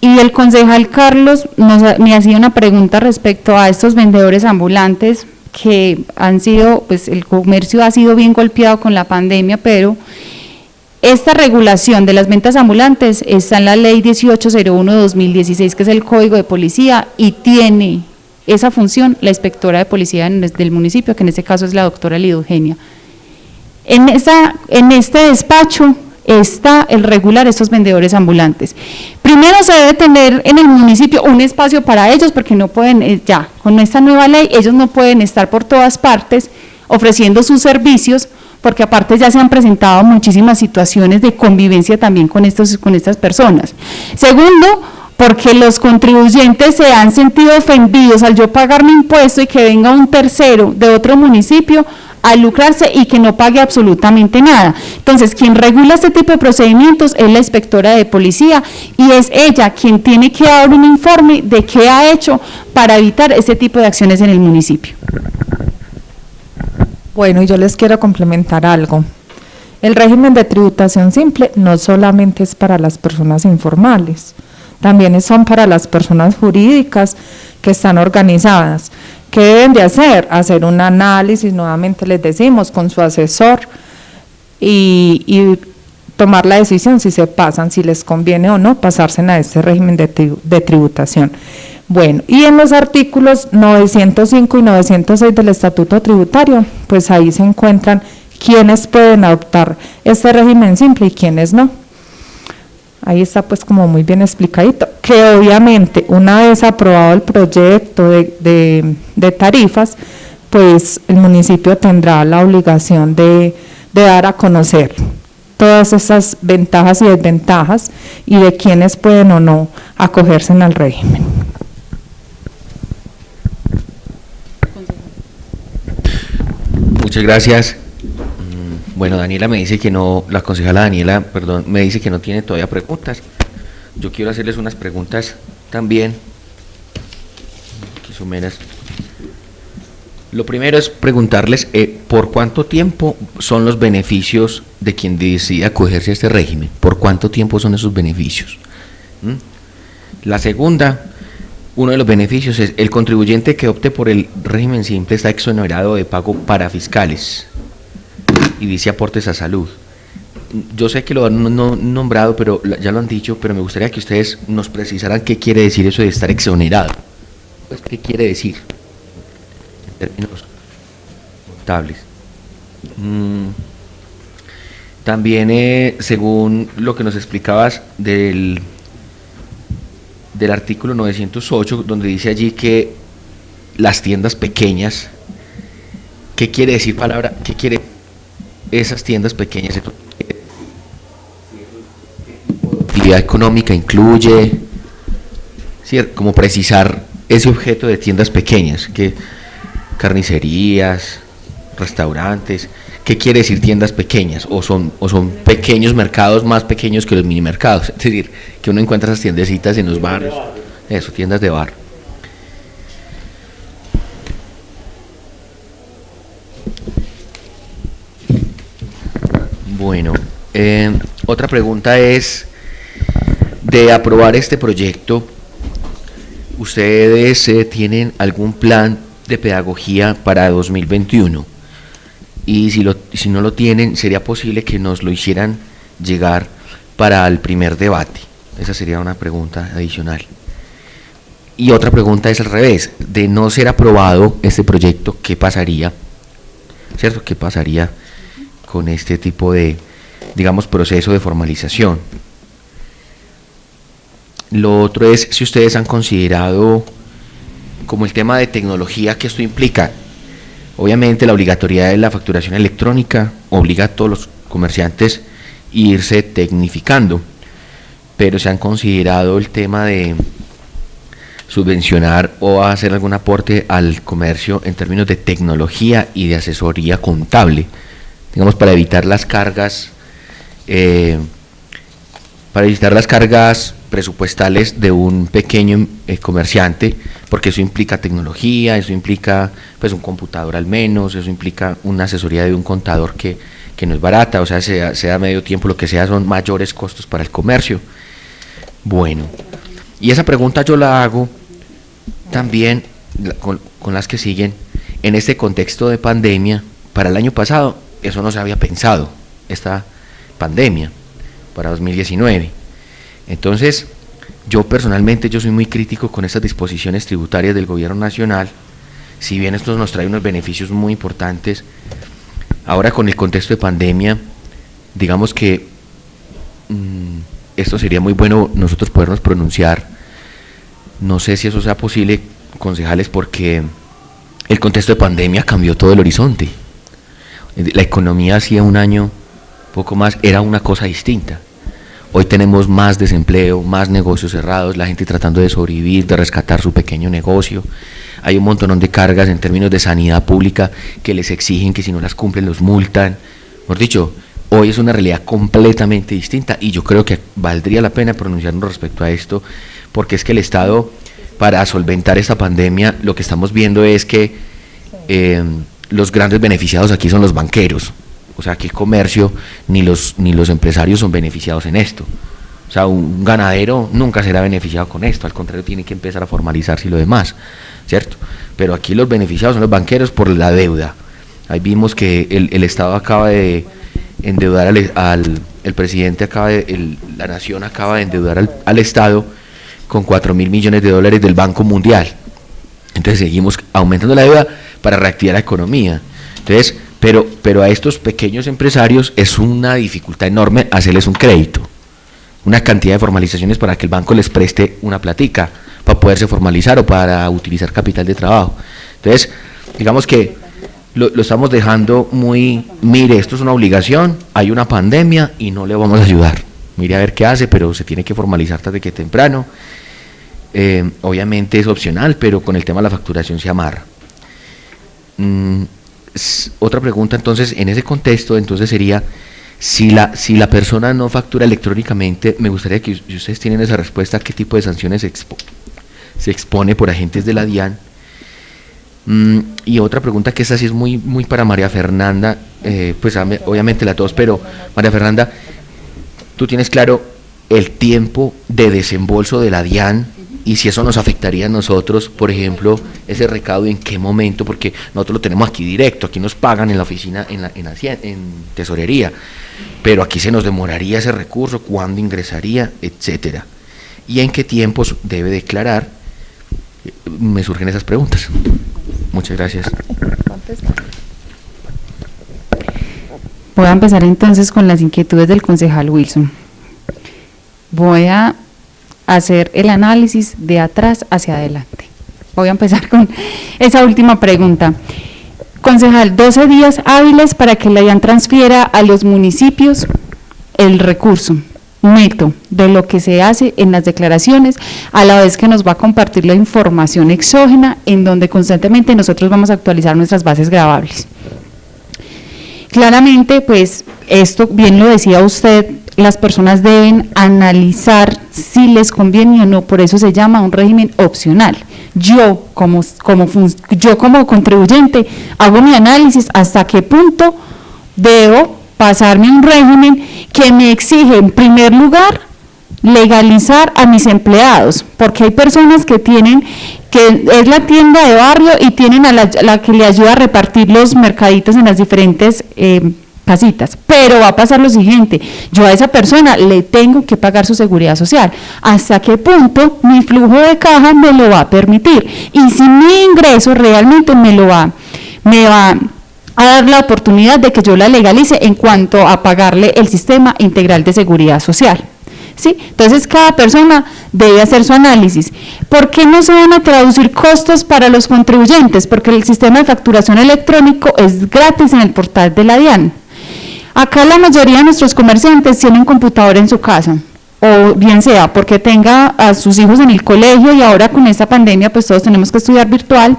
Y el concejal Carlos me hacía una pregunta respecto a estos vendedores ambulantes que han sido, pues el comercio ha sido bien golpeado con la pandemia, pero esta regulación de las ventas ambulantes está en la ley 1801/2016, que es el Código de Policía, y tiene esa función la inspectora de policía del municipio, que en este caso es la doctora Lidia Eugenia. En este despacho está el regular estos vendedores ambulantes. Primero se debe tener en el municipio un espacio para ellos, porque no pueden, ya con esta nueva ley, ellos no pueden estar por todas partes ofreciendo sus servicios, porque aparte ya se han presentado muchísimas situaciones de convivencia también con estas personas. Segundo, porque los contribuyentes se han sentido ofendidos al yo pagar mi impuesto y que venga un tercero de otro municipio a lucrarse y que no pague absolutamente nada. Entonces, quien regula este tipo de procedimientos es la inspectora de policía y es ella quien tiene que dar un informe de qué ha hecho para evitar este tipo de acciones en el municipio. Bueno, y yo les quiero complementar algo. El régimen de tributación simple no solamente es para las personas informales, también son para las personas jurídicas que están organizadas. ¿Qué deben de hacer? Hacer un análisis, nuevamente les decimos, con su asesor y tomar la decisión si se pasan, si les conviene o no pasarse a este régimen de tributación. Bueno, y en los artículos 905 y 906 del Estatuto Tributario, pues ahí se encuentran quiénes pueden adoptar este régimen simple y quiénes no. Ahí está pues como muy bien explicadito, que obviamente una vez aprobado el proyecto de tarifas, pues el municipio tendrá la obligación de dar a conocer todas esas ventajas y desventajas y de quiénes pueden o no acogerse al régimen. Muchas gracias. Bueno, Daniela me dice que no, la concejala Daniela, perdón, me dice que no tiene todavía preguntas. Yo quiero hacerles unas preguntas también, que son meras. Lo primero es preguntarles por cuánto tiempo son los beneficios de quien decide acogerse a este régimen, por cuánto tiempo son esos beneficios. La segunda, uno de los beneficios es el contribuyente que opte por el régimen simple está exonerado de pago para fiscales y dice aportes a salud. Yo sé que lo han nombrado, pero ya lo han dicho, pero me gustaría que ustedes nos precisaran qué quiere decir eso de estar exonerado. Pues, ¿qué quiere decir en términos contables? También, según lo que nos explicabas del artículo 908, donde dice allí que las tiendas pequeñas, ¿qué quiere decir qué quiere esas tiendas pequeñas? Actividad económica incluye, ¿cierto? Como precisar ese objeto de tiendas pequeñas, que carnicerías, restaurantes, ¿qué quiere decir tiendas pequeñas? O son pequeños mercados más pequeños que los mini mercados, es decir, que uno encuentra esas tiendecitas en los barrios, eso, tiendas de bar. Bueno, otra pregunta es, de aprobar este proyecto, ¿ustedes tienen algún plan de pedagogía para 2021? Y si no lo tienen, ¿sería posible que nos lo hicieran llegar para el primer debate? Esa sería una pregunta adicional. Y otra pregunta es al revés, de no ser aprobado este proyecto, ¿qué pasaría? ¿Cierto? ¿Qué pasaría con este tipo de, digamos, proceso de formalización? Lo otro es si ustedes han considerado como el tema de tecnología que esto implica. Obviamente la obligatoriedad de la facturación electrónica obliga a todos los comerciantes a irse tecnificando, pero se han considerado el tema de subvencionar o hacer algún aporte al comercio en términos de tecnología y de asesoría contable, digamos, para evitar las cargas presupuestales de un pequeño comerciante, porque eso implica tecnología, eso implica pues un computador al menos, eso implica una asesoría de un contador que no es barata, o sea, sea medio tiempo, lo que sea, son mayores costos para el comercio. Bueno, y esa pregunta yo la hago también con las que siguen. En este contexto de pandemia, para el año pasado, eso no se había pensado, esta pandemia, para 2019. Entonces, yo personalmente, yo soy muy crítico con estas disposiciones tributarias del gobierno nacional, si bien esto nos trae unos beneficios muy importantes. Ahora con el contexto de pandemia, digamos que esto sería muy bueno nosotros podernos pronunciar. No sé si eso sea posible, concejales, porque el contexto de pandemia cambió todo el horizonte. La economía hacía un año, poco más, era una cosa distinta. Hoy tenemos más desempleo, más negocios cerrados, la gente tratando de sobrevivir, de rescatar su pequeño negocio. Hay un montón de cargas en términos de sanidad pública que les exigen que si no las cumplen los multan. Mejor dicho, hoy es una realidad completamente distinta y yo creo que valdría la pena pronunciarnos respecto a esto, porque es que el Estado, para solventar esta pandemia, lo que estamos viendo es que los grandes beneficiados aquí son los banqueros. O sea, que el comercio ni los empresarios son beneficiados en esto. O sea, un ganadero nunca será beneficiado con esto, al contrario, tiene que empezar a formalizarse y lo demás, ¿cierto? Pero aquí los beneficiados son los banqueros por la deuda. Ahí vimos que el Estado acaba de endeudar el presidente la nación acaba de endeudar al Estado con 4.000 millones de dólares del Banco Mundial. Entonces seguimos aumentando la deuda para reactivar la economía. Entonces, pero a estos pequeños empresarios es una dificultad enorme hacerles un crédito, una cantidad de formalizaciones para que el banco les preste una platica para poderse formalizar o para utilizar capital de trabajo. Entonces, digamos que lo estamos dejando muy, mire, esto es una obligación, hay una pandemia y no le vamos a ayudar, mire a ver qué hace, pero se tiene que formalizar tarde que temprano. Obviamente es opcional, pero con el tema de la facturación se amarra. Otra pregunta entonces, en ese contexto, entonces sería, si la persona no factura electrónicamente, me gustaría que si ustedes tienen esa respuesta, ¿a qué tipo de sanciones se expone por agentes de la DIAN? Y otra pregunta, que esta sí es muy, muy para María Fernanda, pues obviamente la tos, pero María Fernanda, ¿tú tienes claro el tiempo de desembolso de la DIAN? Y si eso nos afectaría a nosotros, por ejemplo, ese recaudo, ¿en qué momento? Porque nosotros lo tenemos aquí directo, aquí nos pagan en la oficina, en tesorería, pero aquí se nos demoraría ese recurso, cuándo ingresaría, etcétera. ¿Y en qué tiempos debe declarar? Me surgen esas preguntas. Muchas gracias. Voy a empezar entonces con las inquietudes del concejal Wilson. Voy a hacer el análisis de atrás hacia adelante. Voy a empezar con esa última pregunta. Concejal, 12 días hábiles para que la DIAN transfiera a los municipios el recurso neto de lo que se hace en las declaraciones, a la vez que nos va a compartir la información exógena, en donde constantemente nosotros vamos a actualizar nuestras bases gravables. Claramente, pues, esto, bien lo decía usted, las personas deben analizar si les conviene o no, por eso se llama un régimen opcional. Yo como contribuyente hago mi análisis hasta qué punto debo pasarme a un régimen que me exige, en primer lugar, legalizar a mis empleados, porque hay personas que tienen, que es la tienda de barrio y tienen a la que le ayuda a repartir los mercaditos en las diferentes casitas, pero va a pasar lo siguiente, yo a esa persona le tengo que pagar su seguridad social, ¿hasta qué punto mi flujo de caja me lo va a permitir? Y si mi ingreso realmente me va a dar la oportunidad de que yo la legalice en cuanto a pagarle el sistema integral de seguridad social. ¿Sí? Entonces cada persona debe hacer su análisis. ¿Por qué no se van a traducir costos para los contribuyentes? Porque el sistema de facturación electrónico es gratis en el portal de la DIAN. Acá la mayoría de nuestros comerciantes tienen computador en su casa, o bien sea porque tenga a sus hijos en el colegio y ahora con esta pandemia pues todos tenemos que estudiar virtual,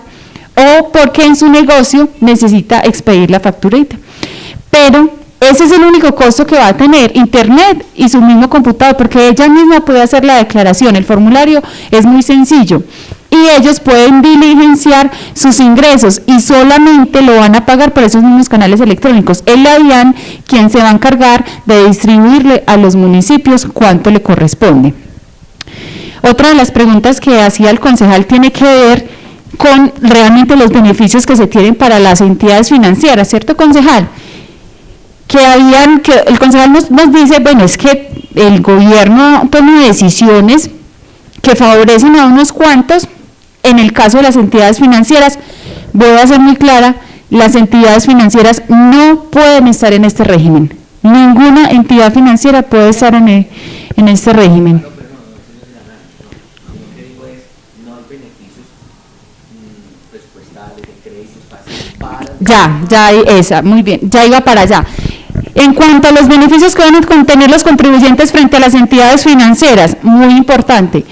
o porque en su negocio necesita expedir la facturita. Pero ese es el único costo que va a tener, internet y su mismo computador, porque ella misma puede hacer la declaración, el formulario es muy sencillo y ellos pueden diligenciar sus ingresos y solamente lo van a pagar por esos mismos canales electrónicos. Es la DIAN quien se va a encargar de distribuirle a los municipios cuánto le corresponde. Otra de las preguntas que hacía el concejal tiene que ver con realmente los beneficios que se tienen para las entidades financieras, ¿cierto, concejal? Que el concejal nos dice, bueno, es que el gobierno toma decisiones que favorecen a unos cuantos. En el caso de las entidades financieras, voy a ser muy clara, las entidades financieras no pueden estar en este régimen. Ninguna entidad financiera puede estar en este régimen. Ya, esa, muy bien, ya iba para allá. En cuanto a los beneficios que van a contener los contribuyentes frente a las entidades financieras, muy importante,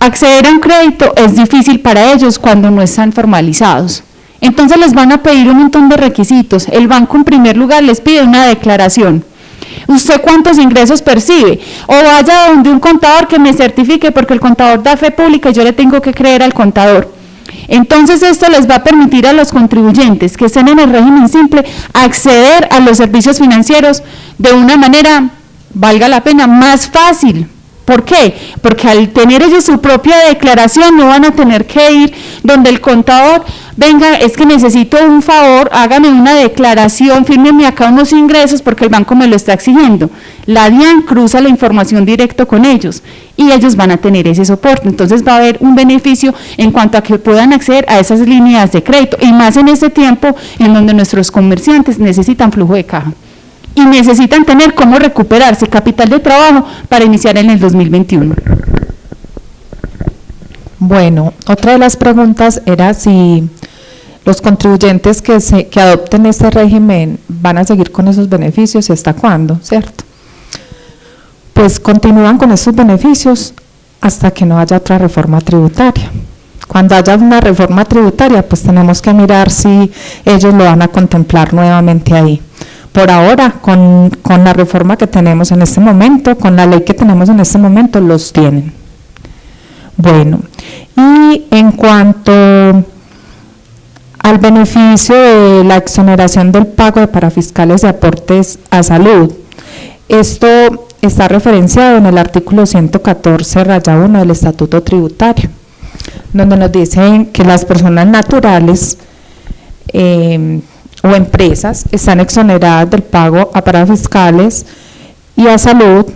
acceder a un crédito es difícil para ellos cuando no están formalizados. Entonces les van a pedir un montón de requisitos. El banco en primer lugar les pide una declaración. ¿Usted cuántos ingresos percibe? O vaya donde un contador que me certifique, porque el contador da fe pública y yo le tengo que creer al contador. Entonces esto les va a permitir a los contribuyentes que estén en el régimen simple acceder a los servicios financieros de una manera, valga la pena, más fácil. ¿Por qué? Porque al tener ellos su propia declaración no van a tener que ir donde el contador, venga, es que necesito un favor, hágame una declaración, fírmeme acá unos ingresos porque el banco me lo está exigiendo. La DIAN cruza la información directo con ellos y ellos van a tener ese soporte. Entonces va a haber un beneficio en cuanto a que puedan acceder a esas líneas de crédito y más en este tiempo en donde nuestros comerciantes necesitan flujo de caja y necesitan tener cómo recuperarse capital de trabajo para iniciar en el 2021. Bueno, otra de las preguntas era si los contribuyentes que adopten este régimen van a seguir con esos beneficios y hasta cuándo, ¿cierto? Pues continúan con esos beneficios hasta que no haya otra reforma tributaria. Cuando haya una reforma tributaria, pues tenemos que mirar si ellos lo van a contemplar nuevamente ahí. Por ahora, con la reforma que tenemos en este momento, con la ley que tenemos en este momento, los tienen. Bueno, y en cuanto al beneficio de la exoneración del pago de parafiscales de aportes a salud, esto está referenciado en el artículo 114-1 del Estatuto Tributario, donde nos dicen que las personas naturales o empresas están exoneradas del pago a parafiscales y a salud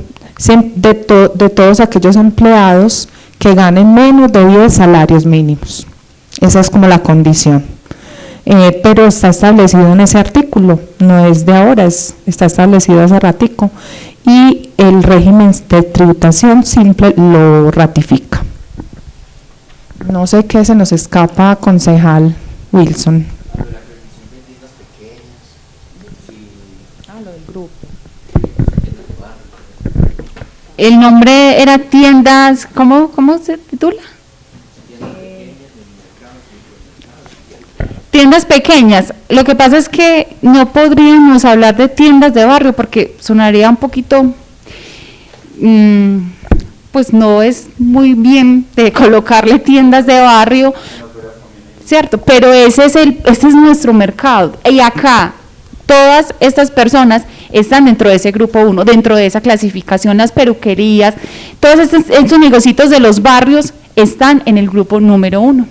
de todos aquellos empleados que ganen menos de 10 salarios mínimos. Esa es como la condición. Pero está establecido en ese artículo, no es de ahora, está establecido hace ratico y el régimen de tributación simple lo ratifica. No sé qué se nos escapa, concejal Wilson. El nombre era tiendas, ¿cómo se titula? Tiendas pequeñas. Lo que pasa es que no podríamos hablar de tiendas de barrio porque sonaría un poquito, pues no es muy bien de colocarle tiendas de barrio, ¿cierto? Pero ese es nuestro mercado y acá todas estas personas están dentro de ese grupo 1, dentro de esa clasificación, las peluquerías, todos estos negocios de los barrios están en el grupo número 1.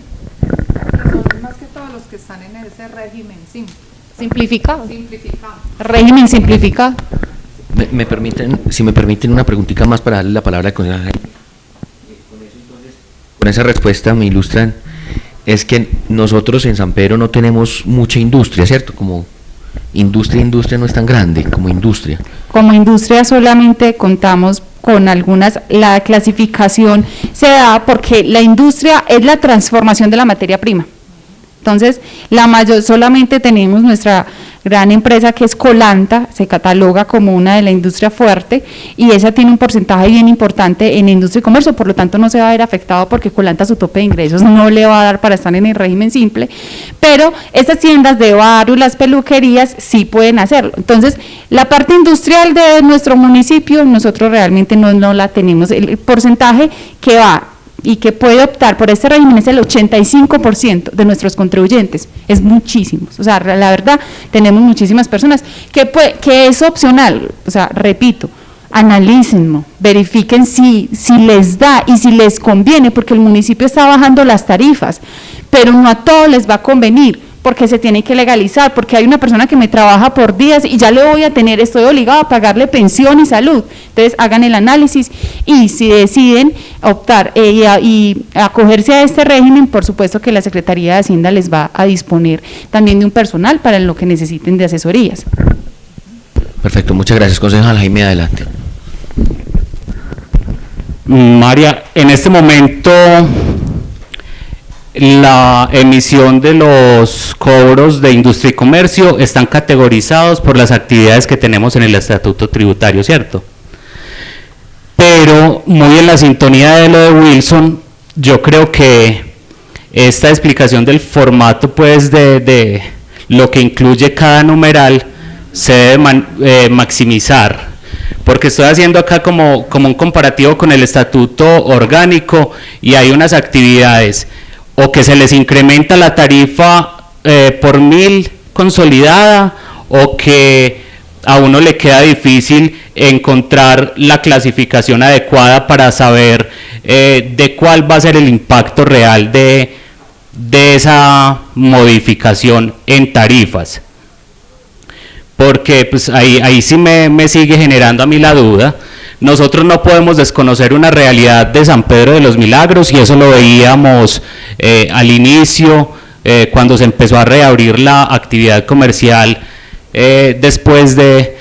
Son más que todos los que están en ese régimen simple. Simplificado. Régimen simplificado. Si me permiten una preguntita más para darle la palabra al concejal. Con esa respuesta me ilustran, es que nosotros en San Pedro no tenemos mucha industria, ¿cierto? Como industria no es tan grande como industria. Como industria solamente contamos con algunas, la clasificación se da porque la industria es la transformación de la materia prima. Entonces, solamente tenemos nuestra gran empresa que es Colanta, se cataloga como una de la industria fuerte y esa tiene un porcentaje bien importante en industria y comercio, por lo tanto no se va a ver afectado porque Colanta su tope de ingresos no le va a dar para estar en el régimen simple, pero estas tiendas de barrio, las peluquerías sí pueden hacerlo. Entonces, la parte industrial de nuestro municipio nosotros realmente no la tenemos, el porcentaje que va y que puede optar por este régimen es el 85% de nuestros contribuyentes, es muchísimos, o sea, la verdad, tenemos muchísimas personas que es opcional, o sea, repito, analícenlo, verifiquen si les da y si les conviene, porque el municipio está bajando las tarifas, pero no a todos les va a convenir, porque se tiene que legalizar, porque hay una persona que me trabaja por días y ya le voy a tener, estoy obligado a pagarle pensión y salud. Entonces hagan el análisis y si deciden optar y acogerse a este régimen, por supuesto que la Secretaría de Hacienda les va a disponer también de un personal para lo que necesiten de asesorías. Perfecto, muchas gracias, concejal Jaime, adelante. María, en este momento la emisión de los cobros de industria y comercio están categorizados por las actividades que tenemos en el estatuto tributario, ¿cierto? Pero muy en la sintonía de lo de Wilson, yo creo que esta explicación del formato pues de lo que incluye cada numeral se debe maximizar, porque estoy haciendo acá como un comparativo con el estatuto orgánico y hay unas actividades o que se les incrementa la tarifa por 1000 consolidada o que a uno le queda difícil encontrar la clasificación adecuada para saber de cuál va a ser el impacto real de esa modificación en tarifas. Porque pues ahí sí me sigue generando a mí la duda. Nosotros no podemos desconocer una realidad de San Pedro de los Milagros y eso lo veíamos al inicio, cuando se empezó a reabrir la actividad comercial después de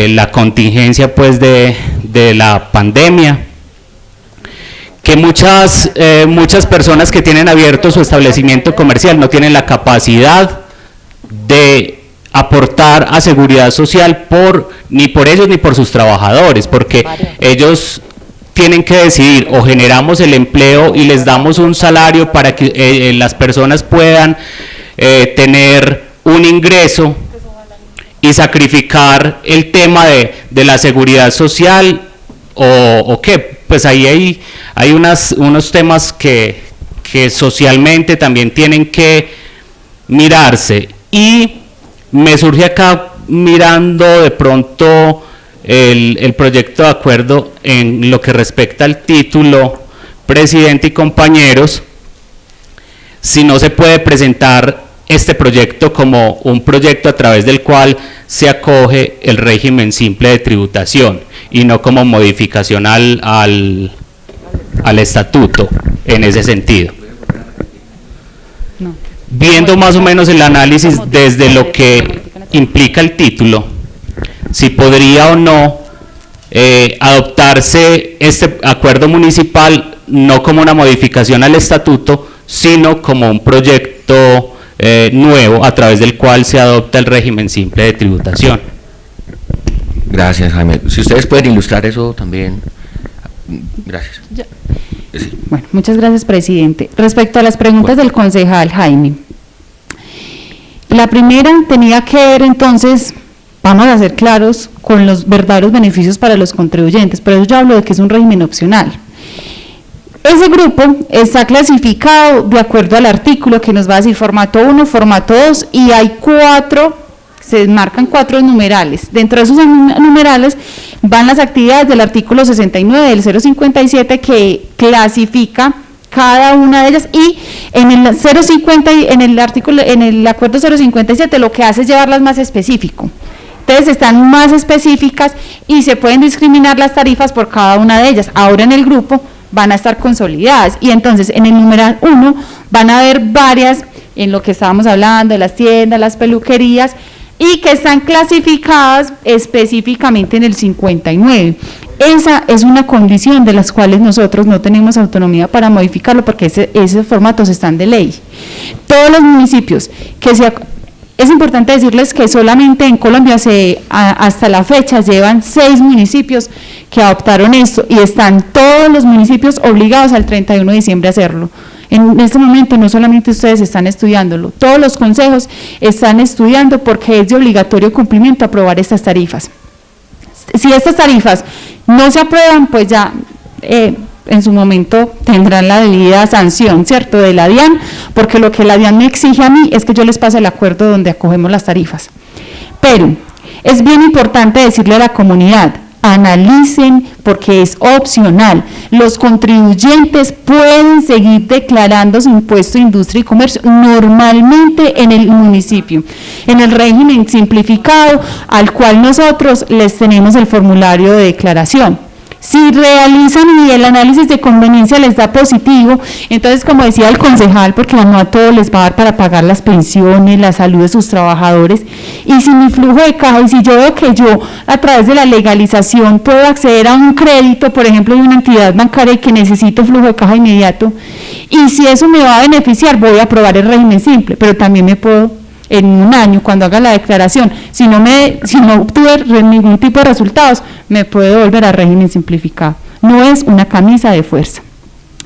la contingencia pues de la pandemia, que muchas personas que tienen abierto su establecimiento comercial no tienen la capacidad de aportar a seguridad social ni por ellos ni por sus trabajadores, porque ellos tienen que decidir o generamos el empleo y les damos un salario para que las personas puedan tener un ingreso y sacrificar el tema de la seguridad social o qué, pues ahí hay unos temas que socialmente también tienen que mirarse. Y me surge acá mirando de pronto el proyecto de acuerdo en lo que respecta al título, presidente y compañeros, si no se puede presentar este proyecto como un proyecto a través del cual se acoge el régimen simple de tributación y no como modificación al estatuto en ese sentido. Viendo más o menos el análisis desde lo que implica el título, si podría o no adoptarse este acuerdo municipal no como una modificación al estatuto, sino como un proyecto nuevo a través del cual se adopta el régimen simple de tributación. Gracias, Jaime. Si ustedes pueden ilustrar eso también. Gracias. Sí. Bueno, muchas gracias, presidente. Respecto a las preguntas del concejal Jaime, la primera tenía que ver entonces, vamos a ser claros, con los verdaderos beneficios para los contribuyentes, por eso yo hablo de que es un régimen opcional. Ese grupo está clasificado de acuerdo al artículo que nos va a decir formato 1, formato 2 y hay se marcan 4 numerales. Dentro de esos numerales van las actividades del artículo 69 del 057 que clasifica cada una de ellas, y en el 050 y en el acuerdo 057 lo que hace es llevarlas más específico. Entonces están más específicas y se pueden discriminar las tarifas por cada una de ellas. Ahora en el grupo van a estar consolidadas, y entonces en el numeral 1 van a haber varias, en lo que estábamos hablando, de las tiendas, las peluquerías, y que están clasificadas específicamente en el 59. Esa es una condición de las cuales nosotros no tenemos autonomía para modificarlo, porque esos formatos están de ley. Todos los municipios que es importante decirles que solamente en Colombia hasta la fecha llevan 6 municipios que adoptaron esto, y están todos los municipios obligados al 31 de diciembre a hacerlo. En este momento no solamente ustedes están estudiándolo, todos los consejos están estudiando, porque es de obligatorio cumplimiento aprobar estas tarifas. Si estas tarifas no se aprueban, pues ya en su momento tendrán la debida sanción, ¿cierto?, de la DIAN, porque lo que la DIAN me exige a mí es que yo les pase el acuerdo donde acogemos las tarifas. Pero es bien importante decirle a la comunidad: analicen, porque es opcional. Los contribuyentes pueden seguir declarando su impuesto de industria y comercio normalmente en el municipio, en el régimen simplificado al cual nosotros les tenemos el formulario de declaración. Si realizan y el análisis de conveniencia les da positivo, entonces, como decía el concejal, porque no a todos les va a dar para pagar las pensiones, la salud de sus trabajadores, y si mi flujo de caja, y si yo veo que yo a través de la legalización puedo acceder a un crédito, por ejemplo, de una entidad bancaria y que necesito flujo de caja inmediato, y si eso me va a beneficiar, voy a aprobar el régimen simple, pero también me puedo, en un año, cuando haga la declaración, si no obtuve ningún tipo de resultados, me puedo volver al régimen simplificado. No es una camisa de fuerza.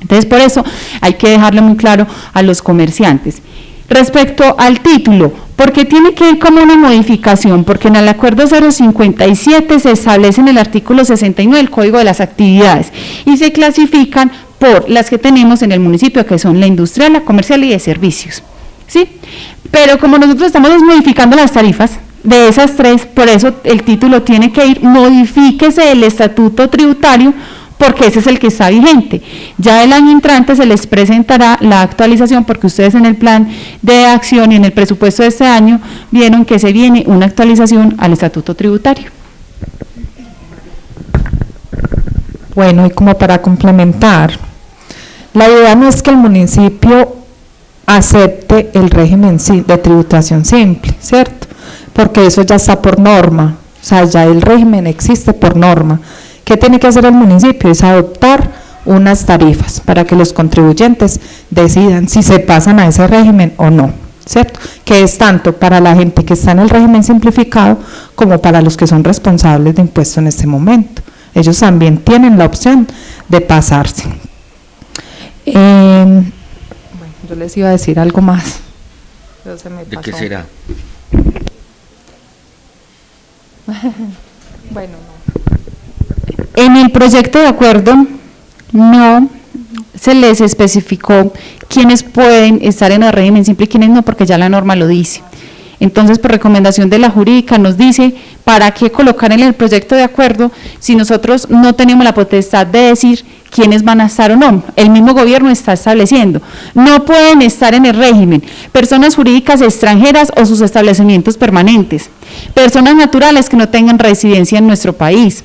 Entonces, por eso hay que dejarlo muy claro a los comerciantes. Respecto al título, ¿por qué tiene que ir como una modificación? Porque en el acuerdo 057 se establece en el artículo 69 el Código de las Actividades, y se clasifican por las que tenemos en el municipio, que son la industrial, la comercial y de servicios, ¿sí? Pero como nosotros estamos modificando las tarifas de esas 3, por eso el título tiene que ir: modifíquese el estatuto tributario, porque ese es el que está vigente. Ya el año entrante se les presentará la actualización, porque ustedes en el plan de acción y en el presupuesto de este año vieron que se viene una actualización al estatuto tributario. Bueno, y como para complementar, la idea no es que el municipio acepte el régimen de tributación simple, ¿cierto? Porque eso ya está por norma, o sea, ya el régimen existe por norma. ¿Qué tiene que hacer el municipio? Es adoptar unas tarifas para que los contribuyentes decidan si se pasan a ese régimen o no, ¿cierto? Que es tanto para la gente que está en el régimen simplificado como para los que son responsables de impuestos en este momento. Ellos también tienen la opción de pasarse. Yo les iba a decir algo más. Pero se me pasó. ¿De qué será? Bueno, no. En el proyecto de acuerdo no se les especificó quiénes pueden estar en el régimen simple y quiénes no, porque ya la norma lo dice. Entonces, por recomendación de la jurídica nos dice para qué colocar en el proyecto de acuerdo si nosotros no tenemos la potestad de decir quiénes van a estar o no. El mismo gobierno está estableciendo: no pueden estar en el régimen personas jurídicas extranjeras o sus establecimientos permanentes, personas naturales que no tengan residencia en nuestro país,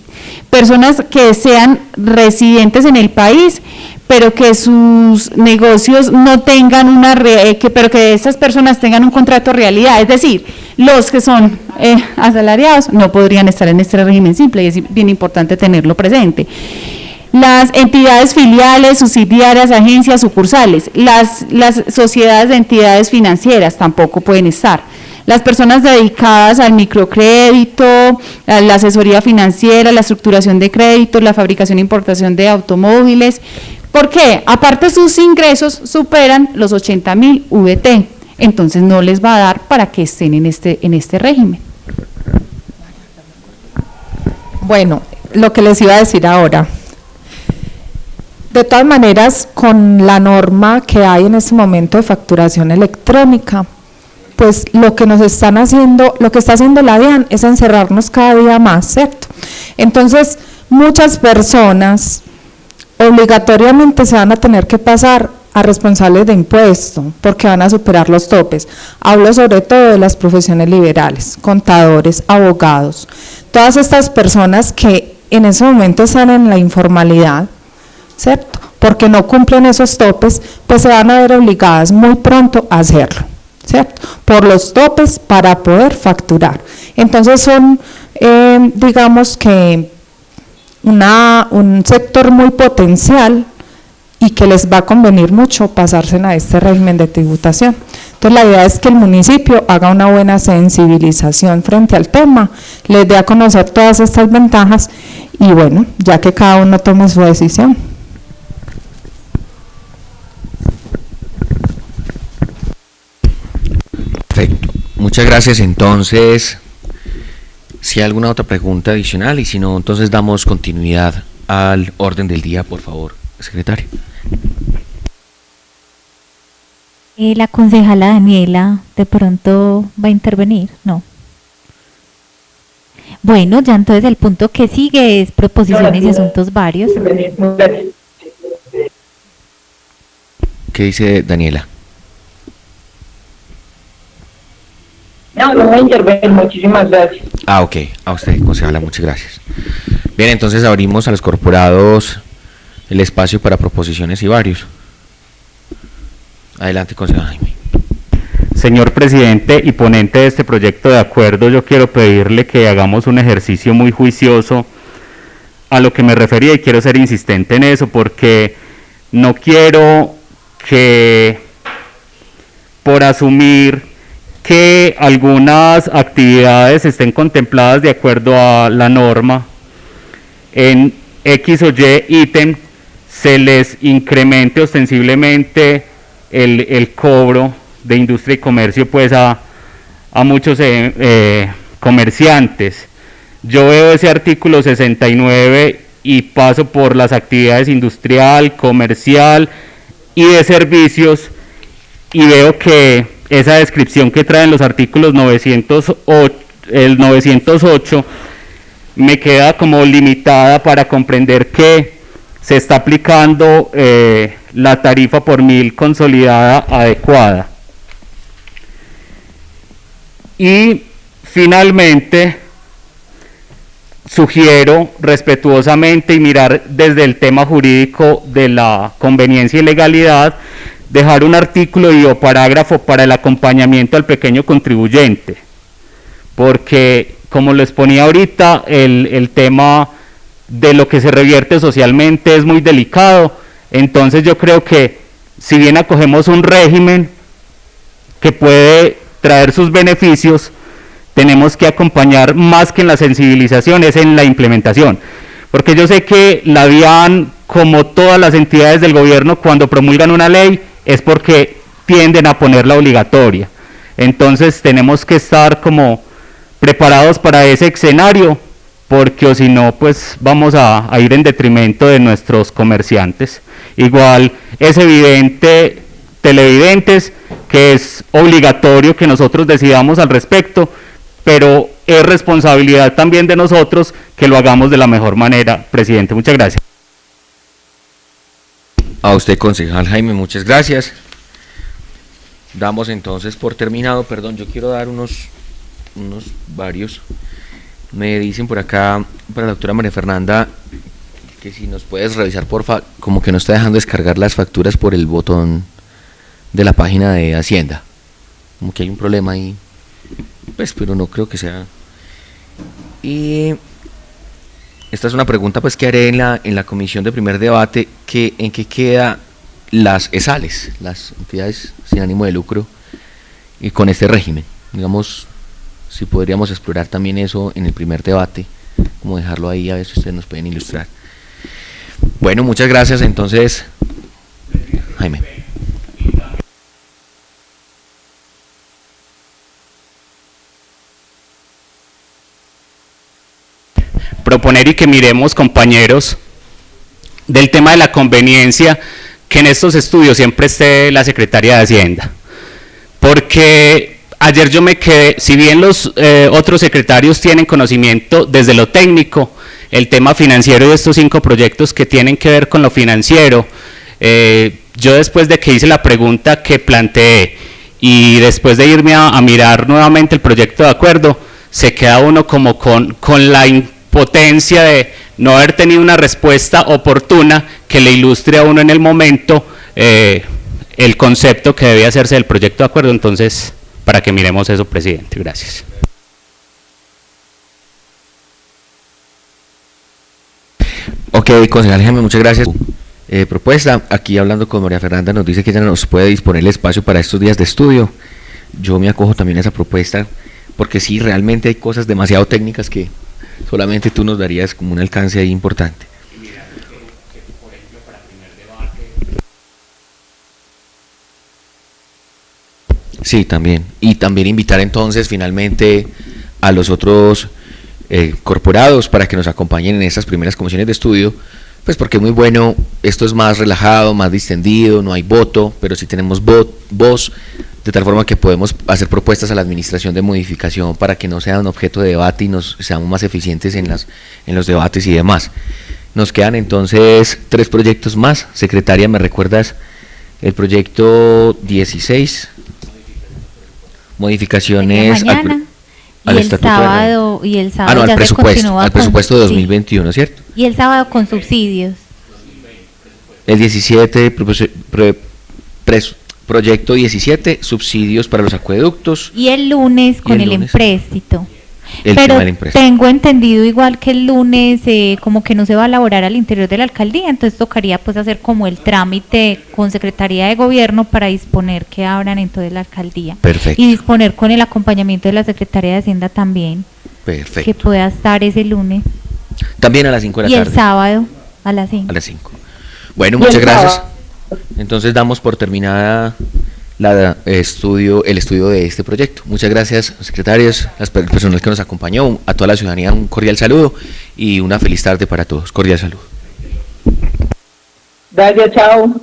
personas que sean residentes en el país, pero que sus negocios no tengan pero que esas personas tengan un contrato de realidad, es decir, los que son asalariados no podrían estar en este régimen simple, y es bien importante tenerlo presente. Las entidades filiales, subsidiarias, agencias, sucursales, las sociedades de entidades financieras tampoco pueden estar. Las personas dedicadas al microcrédito, a la asesoría financiera, la estructuración de créditos, la fabricación e importación de automóviles. ¿Por qué? Aparte, sus ingresos superan los 80.000 VT, entonces no les va a dar para que estén en este régimen. Bueno, lo que les iba a decir ahora. De todas maneras, con la norma que hay en este momento de facturación electrónica, pues lo que está haciendo la DIAN es encerrarnos cada día más, ¿cierto? Entonces, muchas personas obligatoriamente se van a tener que pasar a responsables de impuesto, porque van a superar los topes. Hablo sobre todo de las profesiones liberales, contadores, abogados, todas estas personas que en ese momento están en la informalidad, ¿cierto? Porque no cumplen esos topes, pues se van a ver obligadas muy pronto a hacerlo, ¿cierto? Por los topes para poder facturar. Entonces son, digamos que, un sector muy potencial y que les va a convenir mucho pasarse a este régimen de tributación. Entonces la idea es que el municipio haga una buena sensibilización frente al tema, les dé a conocer todas estas ventajas y bueno, ya que cada uno tome su decisión. Perfecto, muchas gracias. Entonces, si hay alguna otra pregunta adicional y si no, entonces damos continuidad al orden del día, por favor, secretario. La concejala Daniela de pronto va a intervenir, ¿no? Bueno, ya entonces el punto que sigue es proposiciones y asuntos varios. ¿Qué dice Daniela? No voy a intervenir, muchísimas gracias. Ah, ok, a usted, concejala, muchas gracias. Bien, entonces abrimos a los corporados el espacio para proposiciones y varios. Adelante, concejal Jaime. Señor presidente y ponente de este proyecto de acuerdo, yo quiero pedirle que hagamos un ejercicio muy juicioso a lo que me refería y quiero ser insistente en eso porque no quiero que por asumir que algunas actividades estén contempladas de acuerdo a la norma en X o Y ítem se les incremente ostensiblemente el cobro de industria y comercio pues a muchos comerciantes. Yo veo ese artículo 69 y paso por las actividades industrial, comercial y de servicios y veo que esa descripción que traen los artículos 908 me queda como limitada para comprender que se está aplicando la tarifa por mil consolidada adecuada. Y finalmente sugiero respetuosamente y mirar desde el tema jurídico de la conveniencia y legalidad, dejar un artículo y o parágrafo para el acompañamiento al pequeño contribuyente, porque como les ponía ahorita, el tema de lo que se revierte socialmente es muy delicado, entonces yo creo que si bien acogemos un régimen que puede traer sus beneficios, tenemos que acompañar más que en la sensibilización, es en la implementación, porque yo sé que la DIAN, como todas las entidades del gobierno, cuando promulgan una ley, es porque tienden a ponerla obligatoria, entonces tenemos que estar como preparados para ese escenario, porque o si no, pues vamos a ir en detrimento de nuestros comerciantes. Igual es evidente, televidentes, que es obligatorio que nosotros decidamos al respecto, pero es responsabilidad también de nosotros que lo hagamos de la mejor manera, presidente. Muchas gracias. A usted, concejal Jaime, muchas gracias. Damos entonces por terminado, perdón, yo quiero dar unos varios. Me dicen por acá, para la doctora María Fernanda, que si nos puedes revisar, porfa, como que no está dejando descargar las facturas por el botón de la página de Hacienda. Como que hay un problema ahí, pues, pero no creo que sea. Y esta es una pregunta pues que haré en la comisión de primer debate, que en qué queda las ESALES, las entidades sin ánimo de lucro, y con este régimen, digamos, si podríamos explorar también eso en el primer debate, como dejarlo ahí, a ver si ustedes nos pueden ilustrar. Bueno, muchas gracias entonces, Jaime. Proponer y que miremos, compañeros, del tema de la conveniencia, que en estos estudios siempre esté la Secretaría de Hacienda, porque ayer yo me quedé, si bien los otros secretarios tienen conocimiento desde lo técnico, el tema financiero de estos 5 proyectos que tienen que ver con lo financiero, yo después de que hice la pregunta que planteé y después de irme a mirar nuevamente el proyecto de acuerdo, se queda uno como con la impotencia de no haber tenido una respuesta oportuna que le ilustre a uno en el momento el concepto que debía hacerse del proyecto de acuerdo. Entonces, para que miremos eso, presidente. Gracias. Ok, concejal Jaime, muchas gracias. Propuesta, aquí hablando con María Fernanda, nos dice que ella nos puede disponer el espacio para estos días de estudio. Yo me acojo también a esa propuesta, porque sí, realmente hay cosas demasiado técnicas que solamente tú nos darías como un alcance ahí importante. Sí, también. Y también invitar entonces finalmente a los otros corporados para que nos acompañen en estas primeras comisiones de estudio, pues porque es muy bueno, esto es más relajado, más distendido, no hay voto, pero sí tenemos voz, de tal forma que podemos hacer propuestas a la administración de modificación para que no sea un objeto de debate y seamos más eficientes en los debates y demás. Nos quedan entonces 3 proyectos más. Secretaria, ¿me recuerdas el proyecto 16? Modificaciones al estatuto sábado, y el sábado al ya presupuesto, al presupuesto de 2021, sí. ¿cierto? Y el sábado con subsidios. El 17, proyecto 17, subsidios para los acueductos. Y el lunes con el empréstito. Pero tengo entendido igual que el lunes como que no se va a elaborar al interior de la alcaldía, entonces tocaría pues hacer como el trámite con Secretaría de Gobierno para disponer que abran entonces la alcaldía. Perfecto. Y disponer con el acompañamiento de la Secretaría de Hacienda también. Perfecto. Que pueda estar ese lunes. También a las 5 de la tarde. Y el sábado a las 5. A las 5. Bueno, muchas gracias. Entonces damos por terminada el estudio de este proyecto. Muchas gracias, secretarios, las personas que nos acompañó, a toda la ciudadanía un cordial saludo y una feliz tarde para todos. Cordial saludo. Gracias, chao.